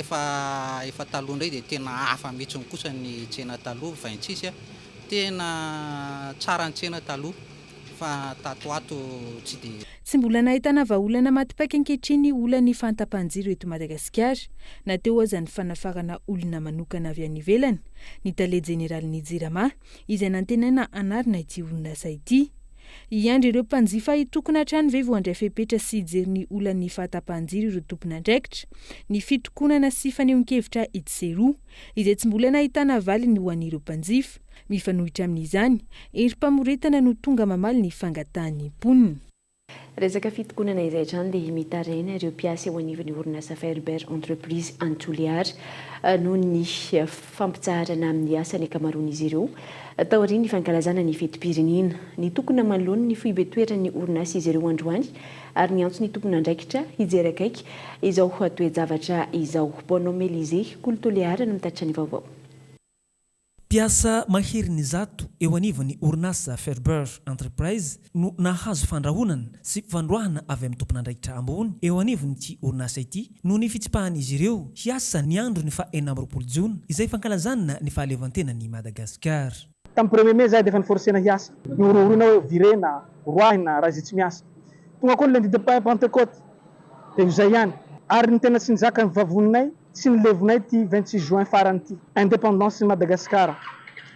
efa taloha indray dia tena hafa mihitsy kosa ny tsena taloha 26 tena tsara ny tsena taloha fa tatoato tsy dia. tsy mbola nahitana vahaolana matipaky ankehitriny olany fantapanjiro eto Madagasikara na teo aza ny fanafarana olona manokana avy any ivelany ny tale jeneraly Nijirama izay nantenaina anarina ity orinasa ity. Iandry ireo mpanjifa hitokona trano ve voandray fepetra sy hijery ny olany fantapanjiro ireo tompon'andraikitra ny fitokonana sy fanehoan-kevitra itseroa izay tsy mbola nahitana valiny ho an'ireo mpanjifa. Mifanohitra amin'izany erim-pamoretana no tonga mamaly ny fangatahany mponina. Resaka fitokonana izay trano dia mitaraina ireo mpiasa eo anivon'ny orinasa Ferber Entreprise Antoliary noho ny fampitsaharana amin'ny asany ankamaroan'izy ireo. Taoriany ny fankalazana ny fetim-pirenena ny tokona manoloana ny fohibetoeran'ny orinasa izy ireo androany ary ny antso ny tompon'andraikitra hijery akaiky izao toe-javatra izao. Bonhomme Élisée Kolotoliara no mitatitra ny vaovao. Mpiasa maherin'ny zato eo anivon'ny orinasa Ferber Enterprise no nahazo fandrahonana sy vandroahana avy amin'ny tompon'andraikitra ambony eo anivon'ity orinasa ity no ny fitsipahan'izy ireo hiasa ny andro ny fa-20 Jona izay fankalazana ny fahaleovantenan'i Madagasikara. Tamin'ny premier mai zay dia efa niforsena hiasa ny orohorona hoe virena roahina raha izay tsy miasa tonga koa ny lundi de Pentecôte dia izay ihany ary ny tena tsy nizaka ny vavononay sy ny levonay ty 26 Juin farany ty indépendance Madagasikara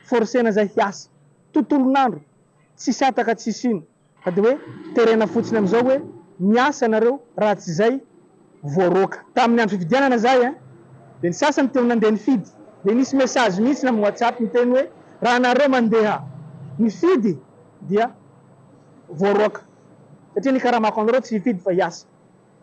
forsena zay hiasa tontolon'andro tsisy ataka tsisy ino fa dia hoe terena fotsiny amin'izao hoe miasa nareo raha tsy zay voaroaka. Tamin'ny andro fividianana zay dia ny sasany teo nandeha nifidy dia nisy message mihitsy na amin'ny WhatsApp miteny hoe raha nareo mandeha nifidy dia voaroaka satria ny karamako anareo tsy hifidy fa hiasa.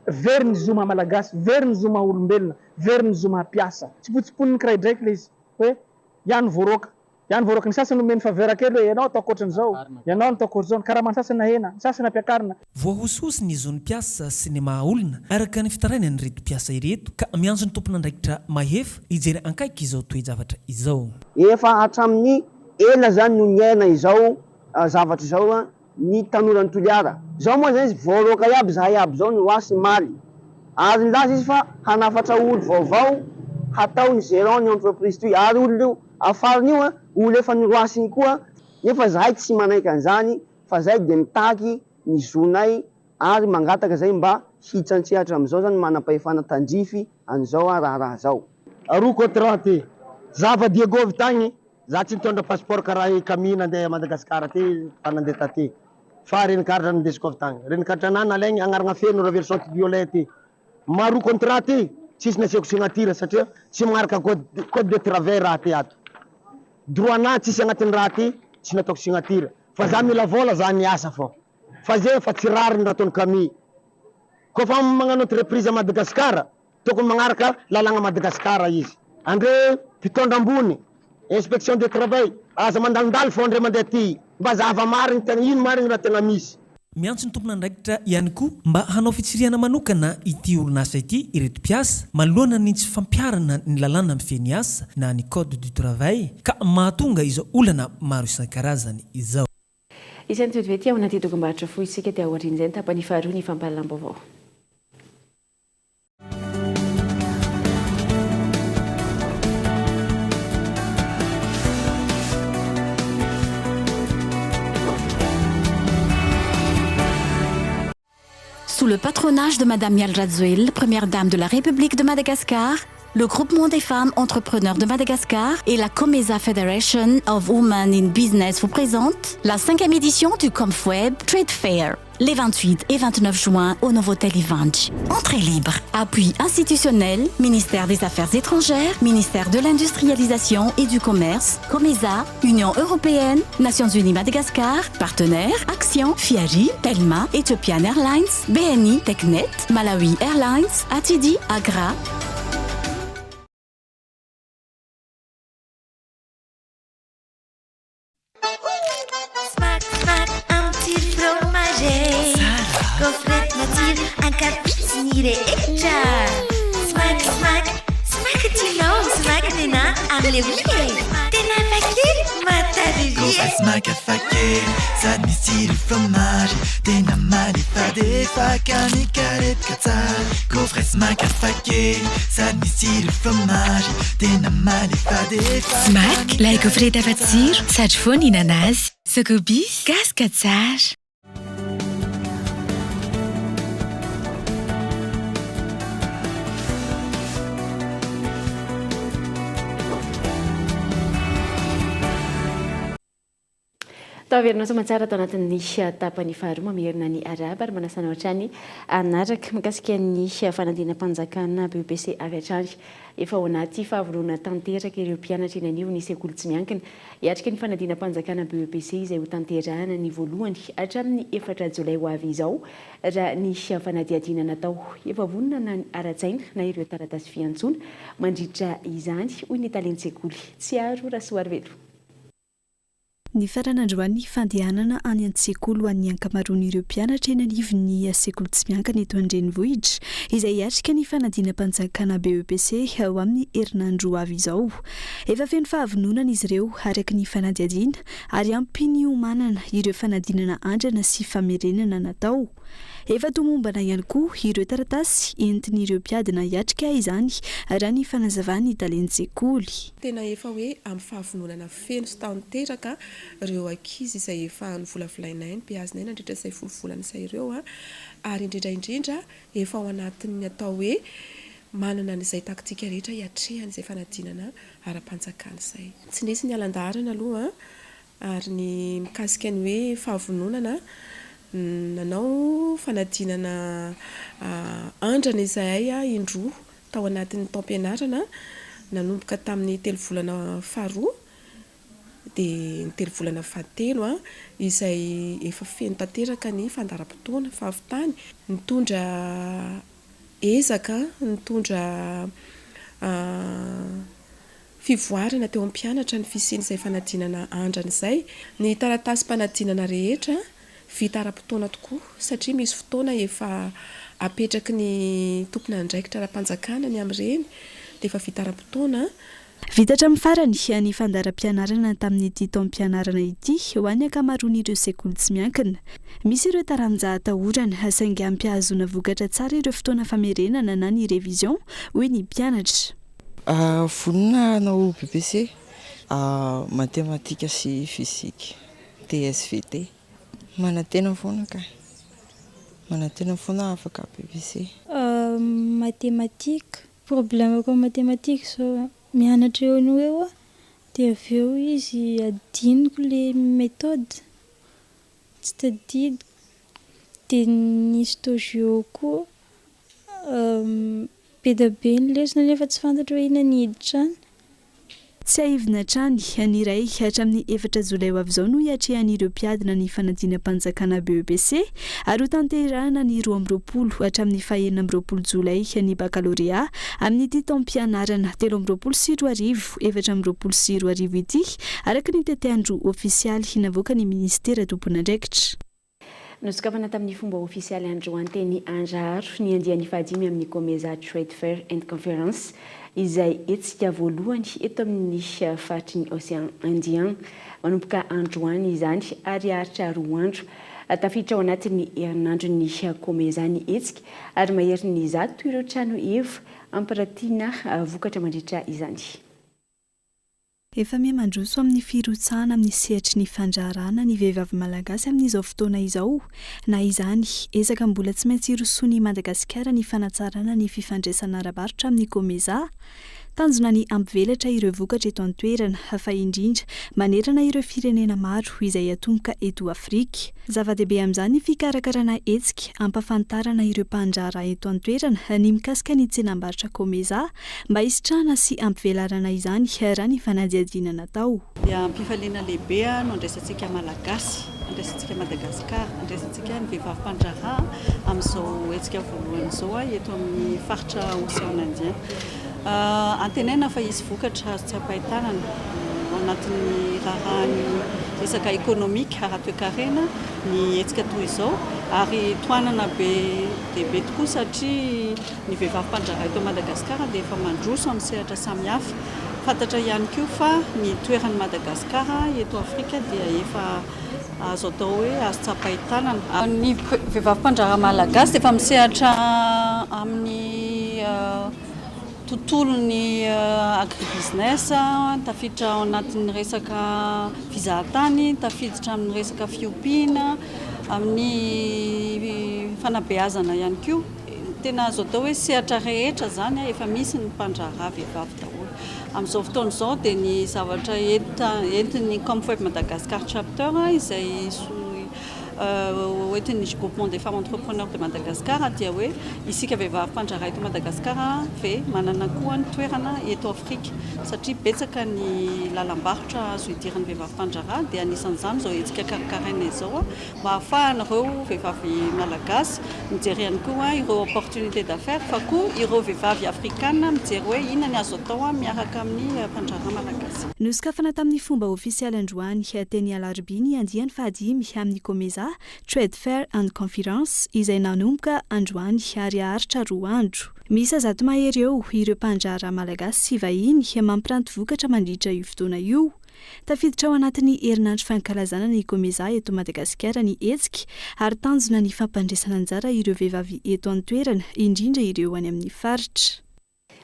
Very ny zoma malagasy, very ny zoma olombelona, very ny zoma piasa. Tsipotsiponiny kiraidraiky le izy hoe ihany voaroaka. Ihany voaroaka ny sasany nomeny favera kely hoe ianao atao akoatran'izao, ianao atao akoatran'izao, karaha ny sasany nahena, ny sasany ampiakarina. Voahosihosy ny zon'ny mpiasa sy ny maha-olona araka ny fitarainany reto mpiasa ireto ka miantso ny tompon'andraikitra mahefa hijery ankaiky izao toe-javatra izao. Efa hatramin'ny ela zany no niaina izao zavatra izao ny tanorany Toliara. Zao moa zay izy voaroaka iaby zahay iaby zao ny oasy maly. Ary ndazy izy fa hanafatra olo vaovao hatao ny gérant ny entreprise toy ary olo io afariny io olo efa niroasiny koa nefa zahay tsy manaiky an'izany fa zay dia mitaky ny zonay ary mangataka zay mba hitsantsehatra amin'izao zany manam-pahefana tandrify an'izao raha zao. Aroa contrat ty zava Diego tagny za tsy nitondra passeport karaha kamina andeha Madagasikara ty fanandeha taty fa reny karatra nindesiko avy tagny reny karatra anany alaigny agnarana feno ravelo sorte violet ty maro contrat ty tsisy nasiako signature satria tsy magnaraka code de travail raha ty ato droit na tsisy agnatin'ny raha ty tsy nataoko signature fa za mila vola za niasa fô fa zay fa tsy rariny raha ataony kami koa fa magnano entreprise à Madagasikara tokony magnaraka lalagna Madagasikara izy andre mpitondra ambony inspection de travail aza mandalindalo fô andre mandeha ty mba zava mariny tena ino mariny raha tena misy. Miantso ny tompon'andraikitra ihany koa mba hanao fitsiriana manokana ity orinasa ity ireto mpiasa manoloana ny tsy fampiarana ny lalàna mifeny asa na ny code du travail ka mahatonga izao olana maro isan-karazany izao. Isan'ny toetivety ao anaty dokam-barotra fohy isika dia aorian'izay ny tapany faharoa ny fampahalalam-baovao. Sous le patronage de Madame Mial Radziwill, première dame de la République de Madagascar, le groupement des femmes entrepreneurs de Madagascar et la Comesa Federation of Women in Business vous présentent la 5e édition du Comfweb Trade Fair, les 28 et 29 juin au Novotel Ivanch. Entrée libre. Appui institutionnel, ministère des Affaires étrangères, ministère de l'Industrialisation et du Commerce, Comesa, Union européenne, Nations Unies Madagascar, partenaires, Action, Fiagi, Telma, Ethiopian Airlines, BNI, Technet, Malawi Airlines, Atidi, Agra. Gaufrette nature, un cappuccini recha. Smack, smack, smack-a-tino, smack-a-nena, amlevlie. Tena fakir, matarugie. Gaufrette smack à faquet, ça style fromage. Tena malifade, facani carette cazzar. Gaufrette smack à faquet, ça style fromage. Tena malifade, Smack, like gaufrette à fatsir, sage-fone inanas, sokobis, cascatsage. taverina somatsara atao anatin'ny tapany faharoa mamerina ny araba ary manasana ohatrany anaraka mikasika ny fanadinam-panjakana BEPC avy hatrany efa ao anaty fahavoloana tanteraka ireo mpianatra eny anio ny sekoly tsy miankina hiatrika ny fanadinam-panjakana BEPC izay ho tanterahana ny voalohany hatramin'ny 4 jolay ho avy izao raha ny fanadihadiana natao efa vonona na ara-tsaina na ireo taratasy fiantsona mandritra izany hoy ny talenty-tsekoly tsy aro raha soary velo. Ny faran'androany fandehanana any an-tsekoly ho an'ny ankamaroan'ireo mpianatra eny anivon'ny sekoly tsy miankina eto an-drenivohitra izay hiatrika ny fanadinam-panjakana BEPC ao amin'ny herinandro avy izao. Efa feno fahavononana izy ireo araka ny fanadihadiana ary ampy ny homanana ireo fanadinana andrana sy famerenana natao. Efa tomombana ihany koa ireo taratasy entin'ireo mpiadina hiatrika izany raha ny fanazavany talenty-tsekoly. Tena efa hoe amin'ny fahavononana feno sy tanteraka ireo ankizy izay efa novolavolainay ny mpiazina eny andritra izay folovolana izay ireo ary indrindra efa ao anatin'ny atao hoe manana n'izay taktika rehetra hiatrehana izay fanadinana ara-panjakana izay. Tsy nisy ny alandarana aloha ary ny mikasika ny hoe fahavononana nanao fanadinana andrana izay indroa tao anatin'ny taom-pianarana nanomboka tamin'ny 3 volana faharoa dia ny 3 volana fahatelo izay efa feno tanteraka ny fandaram-potoana fahavitany nitondra ezaka nitondra fivoarana teo am-pianatra ny fisiany izay fanadinana andrana izay ny taratasy mpanadinana rehetra vita ara-potoana tokoa satria misy fotoana efa apetraky ny tompona andraikitra ara-panjakana ny amin'ireny dia efa vita ara-potoana. Vita hatramin'ny farany ny fandaram-pianarana tamin'ity taom-pianarana ity ho an'ny ankamaroan'ireo sekoly tsy miankina. Misy ireo taranjah atahorana saingy ampiazona vokatra tsara ireo fotoana famerenana na ny révision hoy ny mpianatra. Vonona anao BEPC matematika sy fizika TSVT. Manatena foana ka. Manatena foana afaka BEPC. Matematika. Problemako matematika so mianatra eo no eo dia avy eo izy adiniko le méthode. Tsy tadidiko. Dia ny histogeo koa be da be ny lesona nefa tsy fantatra hoe inona ny hiditra any. Tsy aivina trany ny iray hatramin'ny 4 jolay ho avy izao no hiatrehan'ireo mpiadina ny fanadinam-panjakana BEPC ary ho tanterahana ny 12 hatramin'ny 29 jolay ny baccalauréat amin'ity taom-pianarana 13 sy 14 ity araka ny tete-andro ofisialy navoaka ny ministera tompon'andraikitra. Nosokafana tamin'ny fomba ofisialy androany teny Andraro ny andian'ny fahadimy amin'ny Comesa Trade Fair and Conference izay etsika voalohany eto amin'ny faritry ny Océan Indien manomboka androany izany ary aritra 2 andro tafiditra ao anatin'ny herinandron'ny Comesa ny etsika ary mahery ny 100 ireo trano evo ampiratiana vokatra mandritra izany. Efa mihamandroso amin'ny firotsahana amin'ny sehatry ny fandraharana ny vehivavy malagasy amin'izao fotoana izao na izany ezaka mbola tsy maintsy hirosoany Madagasikara ny fanatsarana ny fifandraisana ara-barotra amin'ny Comesa. Tanjona ny ampivelatra ireo vokatra eto an-toerana hafa indrindra manerana ireo firenena maro izay atomboka eto Afrika. Zava-dehibe amin'izany ny fikarakarana hetsika ampafantarana ireo mpandrahara eto an-toerana ny mikasika ny tsenam-barotra Comesa mba hisitrahana sy ampivelarana izany raha ny fanadihadiana natao. Ampifaliana lehibe no andraisantsika malagasy, andraisantsika Madagasikara, andraisantsika ny vehivavy mpandrahara amin'izao hetsika voalohany izao eto amin'ny faritra Océan Indien. Antenaina fa izy vokatra azo tsy ampahitanana ao anatin'ny rahany resaka ekonomika ara-toekarena ny hetsika toy izao ary toanana be dia be tokoa satria ny vehivavy mpandrahara eto Madagasikara dia efa mandroso amin'ny sehatra samihafa. Fantatra ihany koa fa ny toeran'ny Madagasikara eto Afrika dia efa azo atao hoe azo tsy ampahitanana. Ny vehivavy mpandrahara malagasy dia efa misehatra amin'ny tontolon'ny agribusiness, tafiditra ao anatin'ny resaka fizahatany, tafiditra amin'ny resaka fiompiana, amin'ny fanabeazana ihany koa. Tena azo atao hoe sehatra rehetra zany efa misy ny mpandrahara vehivavy daholo. amin'izao fotoana izao dia ny zavatra entin'ny Comfort Madagascar Chapter izay oentin'ny groupement des femmes entrepreneurs de Madagascar dia hoe isika vehivavy mpandraharaha eto Madagasikara ve manana koa ny toerana eto Afrika satria betsaka ny lalam-barotra azo idiran'ny vehivavy mpandraharaha dia anisan'izany izao hetsika karakaraina izao mba ahafahana ireo vehivavy malagasy mijery ihany koa ireo opportunité d'affaires fa koa ireo vehivavy afrikana mijery hoe inona ny azo atao miaraka amin'ny mpandraharaha malagasy. Nosokafana tamin'ny fomba ofisialy androany teny Alarobiny andiany fahadimy amin'ny Comeza Trade Fair and Conference izay nanomboka androany ary aharitra 2 andro. Misy azato mahery eo ireo mpandraharaha malagasy sy vahiny mampiranty vokatra mandritra io fotoana io. Tafiditra ao anatin'ny herinandro fankalazana ny Comeza eto Madagasikara ny hetsika ary tanjona ny fampandresana anjara ireo vehivavy eto an-toerana indrindra ireo any amin'ny faritra.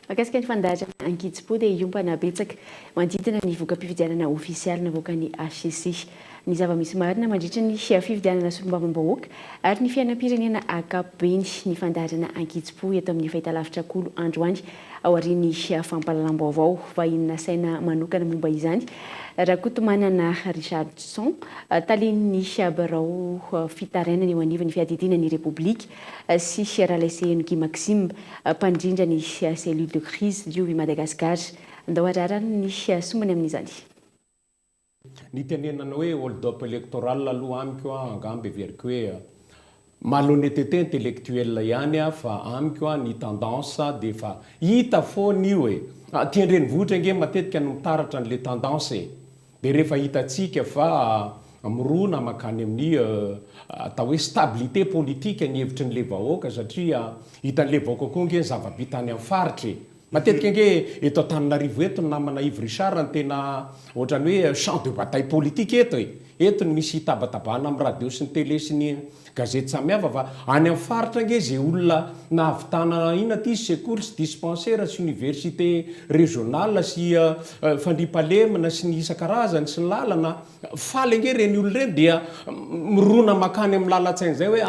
Mahakasika ny fandaharana ankitsipo dia iompana betsaka manodidina ny voka-pifidianana ofisialy navoaka ny HCC. Ny zava-misy marina mandritra ny fifidianana solombavam-bahoaka ary ny fiainam-pirenena ankapobeny ny fandaharana ankitsipo eto amin'ny fahitalavitra kolo androany ao aorian'ny fampahalalam-baovao vahinina saina manokana momba izany. Raha koa tomanana Richardson talen'ny barao fitarainana eo anivon'ny fiadidinan'ny Repoblika sy Ralaise Nguy Maxime mpandrindra ny cellule de crise io i Madagasikara. Andao ararany ny somany amin'izany. Ny tenenana hoe hold-up électoral aloha amiko angambe veriko hoe malhonnêteté intellectuelle ihany fa amiko ny tendance dia fa hita foana io hoe tiandrenivohitra nge matetika no mitaratra an'le tendance dia rehefa hitatsika fa mirona makany amin'ny atao hoe stabilité politique ny hevitry n'le vahoaka satria hitan'le vahoaka koa nge zava-bitany amin'ny faritry. Matetika nge eto Antananarivo eto namana Yves Richard ny tena ohatrany hoe champ de bataille politique eto eto misy tabatabana amin'ny radio sy ny télé sy ny gazety samihafa fa any amin'ny faritra nge zay olona nahavitana ina ty secours sy dispensaire sy université régionale sy fandriampahalemana sy ny isan-karazany sy ny lalana faly nge reny olona reny dia mirona makany amin'ny lalatsainy zay hoe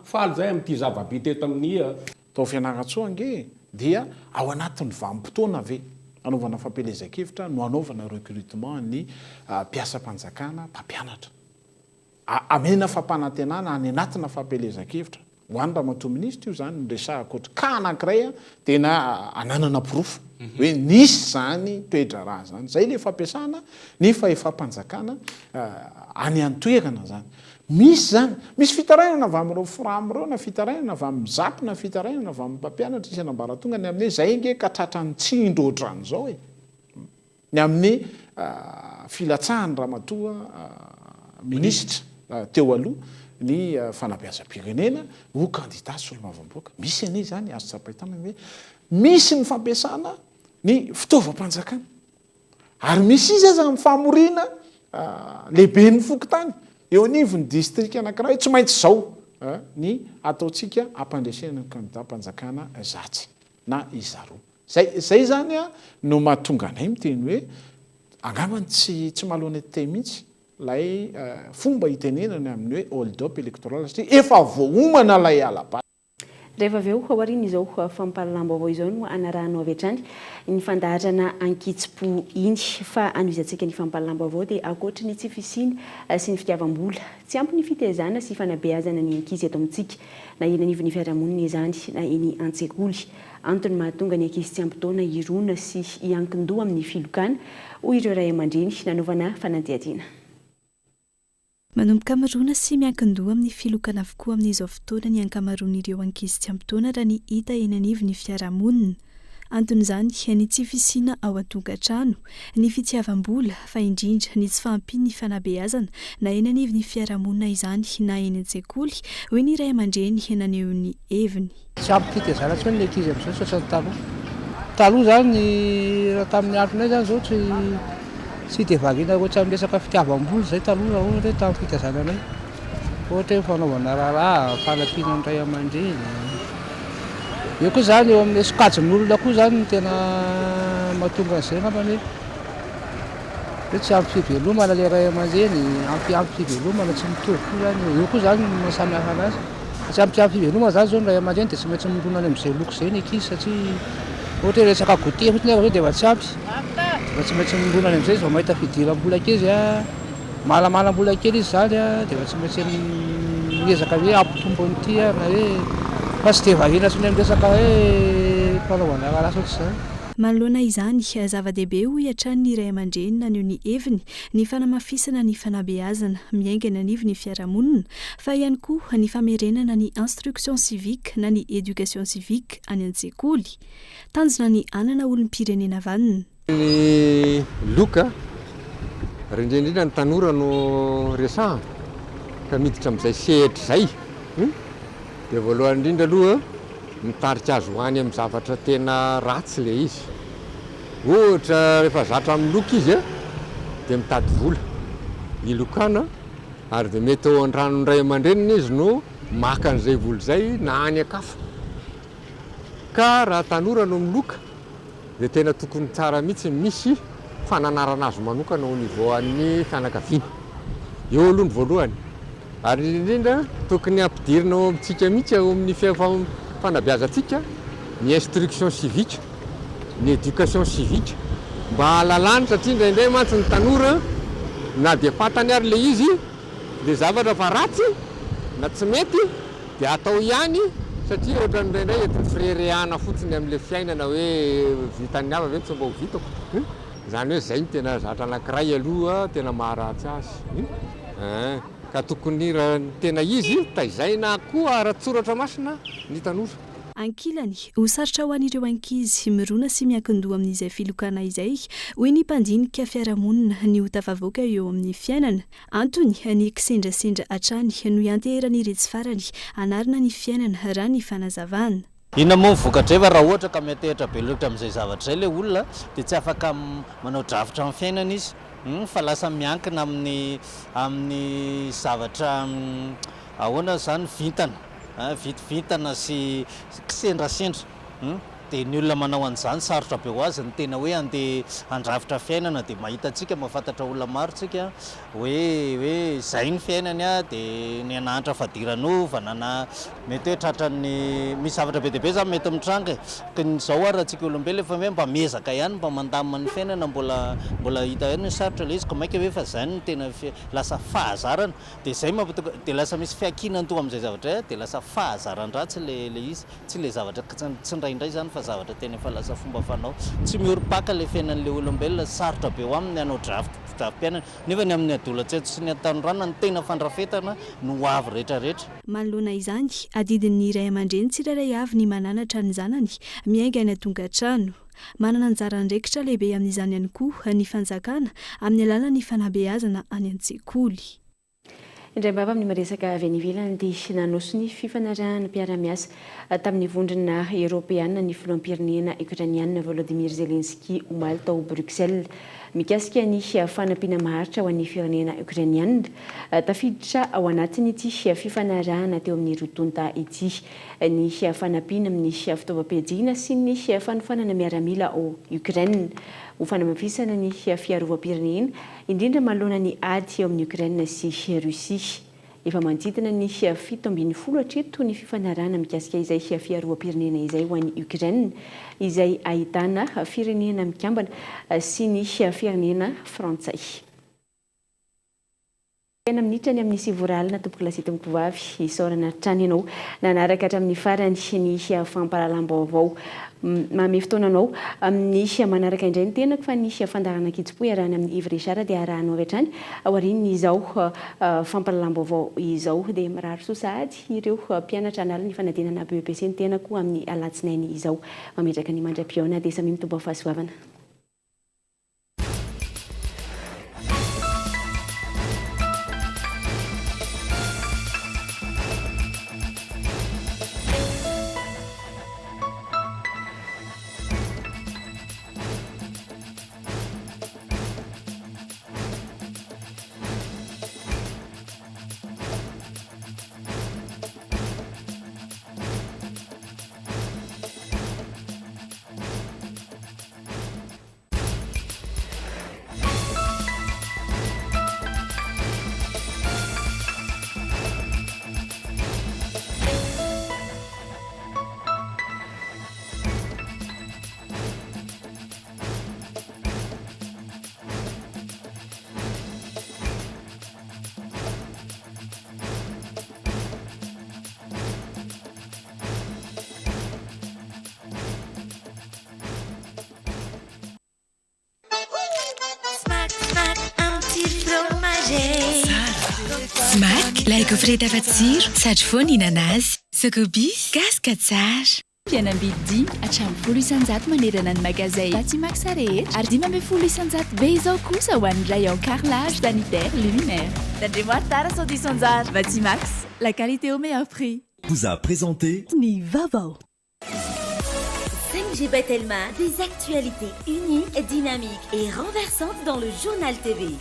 faly zay amin'ity zava-bita eto amin'ny tao fianarantsoa nge dia ao anatin'ny vanim-potoana ve anaovana fampelezan-kevitra no anaovana recrutement ny mpiasa-panjakana mpampianatra amena fampanantenana any anatina fampelezan-kevitra ho any ramatoa-minisitra io zany miresahako oatra ka anankiray tena ananana pirofo hoe nisy zany toetra raha zany zay le fampiasana ny fahefa-panjakana any an-toerana zany. Misy zany, misy fitarainana avy amin'ireo firamireo na fitarainana avy amin'ny zapy na fitarainana avy amin'ny mpampianatra isy anambaratonga ny amin'ny zay nge ka tratrany tsindro ohatran'izao ny amin'ny filatsahany ramatoa ministra teo aloha ny fanabeazam-pirenena ho candidat solombavam-bahoaka misy anie zany azo tsapaitana hoe misy ny fampiasana ny fitaovam-panjakana ary misy izy aza amin'ny famorina lehibe ny fokontany eo anivony district anankiray tsy maintsy zao ny ataotsika ampandresena ny candidat mpanjakana zatsy na izaro zay zany no mahatonga anay miteny hoe angambany tsy malhonnêteté mihitsy lay fomba hitenenany amin'ny hoe hold-up électoral satria efa voaomana lay alaba. Rehefa avy eo aoriana izao fampahalalam-baovao izao no anarahana avy hatrany ny fandaharana ankitsipo iny fa anoizantsika ny fampahalalam-baovao dia ankoatra ny tsy fisiny sy ny fitiavam-bola tsy ampy ny fitezana sy fanabeazana ny ankizy eto amintsika na eny anivon'ny fiarahamonina izany na eny an-tsekoly antony mahatonga ny ankizy tsy ampy taona hirona sy hiankin-doha amin'ny filokana hoy ireo ray aman-dreny nanaovana fanadihadiana. Manomboka amarona sy miankin-doha amin'ny filokana avokoa amin'izao fotoana ny ankamaroan'ireo ankizy tsy ampy taona raha ny hita eny anivon'ny fiarahamonina. Anton'izany ny tsy fisiana ao an-tokantrano, ny fitiavam-bola fa indrindra ny tsy fahampiany ny fanabeazana na eny anivon'ny fiarahamonina izany na eny an-tsekoly hoy ny ray aman-dreny naneho ny heviny. Tsy ampy fitezana tsy ny ankizy amin'izao satria taloha zany raha tamin'ny andronay zany zao tsy dia variana ohatry amin'ny resaka fitiavam-bola zay taloha ohatra hoe tamin'ny fitezananay ohatra hoe fanaovana raharaha fanampiana ny ray aman-dreny eo koa zany eo amin'ny sokajin'ny olona koa zany no tena mahatonga an'izay ngambany hoe tsy ampy fivelomana le ray aman-dreny ampy fivelomana tsy mitovy koa zany eo koa zany no mahasamihafa anazy tsy ampy fivelomana zany zao ny ray aman-dreny dia tsy maintsy mirona any amin'izay loko izay ny ankizy satria ohatra hoe resaka goûter fotsiny hoe dia efa tsy ampy fa tsy maintsy milonany amin'izay vao mahita fidiram-bola kely izy a malamalam-bola kely izy zany a dia efa tsy maintsy miezaka hoe ampitombo an'ity a na hoe fa tsy dia variana sony amin'ny resaka hoe fanaovana raha ohatry izany. Manoloana izany zava-dehibe ho iatran'ny iray aman-dreny na ny heviny ny fanamafisana ny fanabeazana miaingana anivy ny fiarahamonina fa ihany koa ny famerenana ny instruction civique na ny éducation civique any an-tsekoly tanjona ny anana olom-pirenena vanina. Ny loka rendrendrindra ny tanora no resaha ka miditra amin'izay sehatra izay dia voalohany indrindra aloha mitarika azo hoany amin'ny zavatra tena ratsy le izy ohatra rehefa zatra amin'ny loka izy a dia mitady vola ilokana ary dia mety ao an-drano ndray aman-dreniny izy no maka an'izay vola izay na any akafa ka raha tanora no miloka dia tena tokony tsara mihitsy misy fananarana azo manokana au niveau an'ny fianakaviana eo aloha ny voalohany ary indrindra tokony ampidirina ao amintsika mihitsy ao amin'ny fanabeazantsika ny instruction civique ny éducation civique mba hahalalany satria indraindray mantsy ny tanora na dia fantany ary le izy dia zavatra fa ratsy na tsy mety dia atao ihany satria ohatra indraindray entiny frerehana fotsiny amin'ile fiainana hoe vitany hava ve tsy mba ho vitako zany hoe zay ny tena zatra anankiray aloha tena maharatsy azy ka tokony raha tena izy taizayna koa ara-tsoratra masina ny tanora. Ankilany ho sarotra ho an'ireo ankizy mirona sy miankin-doha amin'izay filokana izay hoy ny mpandinika fiarahamonina ny ho tafavoaka eo amin'ny fiainana antony ny kisendrasendra hatrany no ianteherany iretsy farany anarina ny fiainana raha ny fanazavana. Inona moa vokatra eva raha ohatra ka miantehitra be loatra amin'izay zavatra izay le olona dia tsy afaka manao dravitra amin'ny fiainana izy fa lasa miankina amin'ny zavatra ahoana zany vitana sy kisendrasendra dia ny olona manao an'izany sarotra be ho azy ny tena hoe andeha andravitra fiainana dia mahitantsika mahafantatra olona maro tsika hoe zay ny fiainany a dia ny anahantra fadiranova na mety hoe tratrany misy zavatra be deabe zany mety mitranga ka izao ary rahantsika olombelona efa hoe mba miezaka ihany mba mandamina ny fiainana mbola hita hoe ny sarotra le izy ko maika hoe fa zany ny tena lasa fahazarana dia zay dia lasa misy fiakinan toa amin'izay zavatra dia lasa fahazaran-dratsy le izy tsy le zavatra tsy indraindray zany fa zavatra tena efa lasa fomba fanao tsy mihorim-paka le fiainan'le olombelona sarotra be ho aminy hanao drafi-piainana nefa ny amin'ny adolatseto sy ny atanorana ny tena fandrafetana no avy rehetrarehetra. Manoloana izany adidin'ny iray aman-dreny tsirairay avy ny mananatra ny zanany miaingana tonga trano manana anjara andraikitra lehibe amin'izany ihany koa ny fanjakana amin'ny alalan'ny fanabeazana any an-tsekoly. Indray mbaba amin'ny maresaka avy any ivelany dia nanoso ny fifanarahana mpiara-miasa tamin'ny vondrona Eoropeana ny filoham-pirenena Ukrainiana Volodymyr Zelensky omaly tao Bruxelles mikasika ny fanampiana maharitra ho an'ny firenena Ukrainiana tafiditra ao anatin'ity fifanarahana teo amin'ny rotonta ity ny fanampiana amin'ny fitaovam-piadiana sy ny fanofanana miaramila ao Ukraine ho fanamafisana ny fiarovam-pirenena indrindra manoloana ny ady eo amin'ny Ukraine sy Russia. Efa manodidina ny 70 hatreto ny fifanarahana mikasika izay fiarovam-pirenena izay ho an'ny Ukraine izay ahitana firenena mikambana sy ny firenena frantsay. Tena minitra ny amin'ny sivoralina tompoko lasety mikivavy isaorana trany ianao nanaraka hatramin'ny farany ny fampahalalam-baovao mamy fotoananao amin'ny manaraka indray ny tenako fa ny fandarana kitsipo arahana amin'ny Ivy Richard dia arahanao avy hatrany aorian'ny izao fampahalalam-baovao izao dia mirary soa sahady ireo mpianatra analy ny fanadinana BEPC ny tenako amin'ny alatsinainy izao mametraka ny mandra-piona dia samy mitombo fahasoavana. Smack, laiko fredava tsiro sady foana ihinana azy. Sokobis, gaska tsara. Fianam-bidy hatramin'ny 10 isanjato manerana ny magazay Batimax rehetra ary 10 isanjato be izao kosa ho an'ny rayon carrelage sanitaire luminaire. Tandremo tara sao disanjato. Batimax, la qualité au meilleur prix. Vous a présenté Ni Vavo. 5G Batelma, des actualités uniques, dynamiques et renversantes dans le journal TV.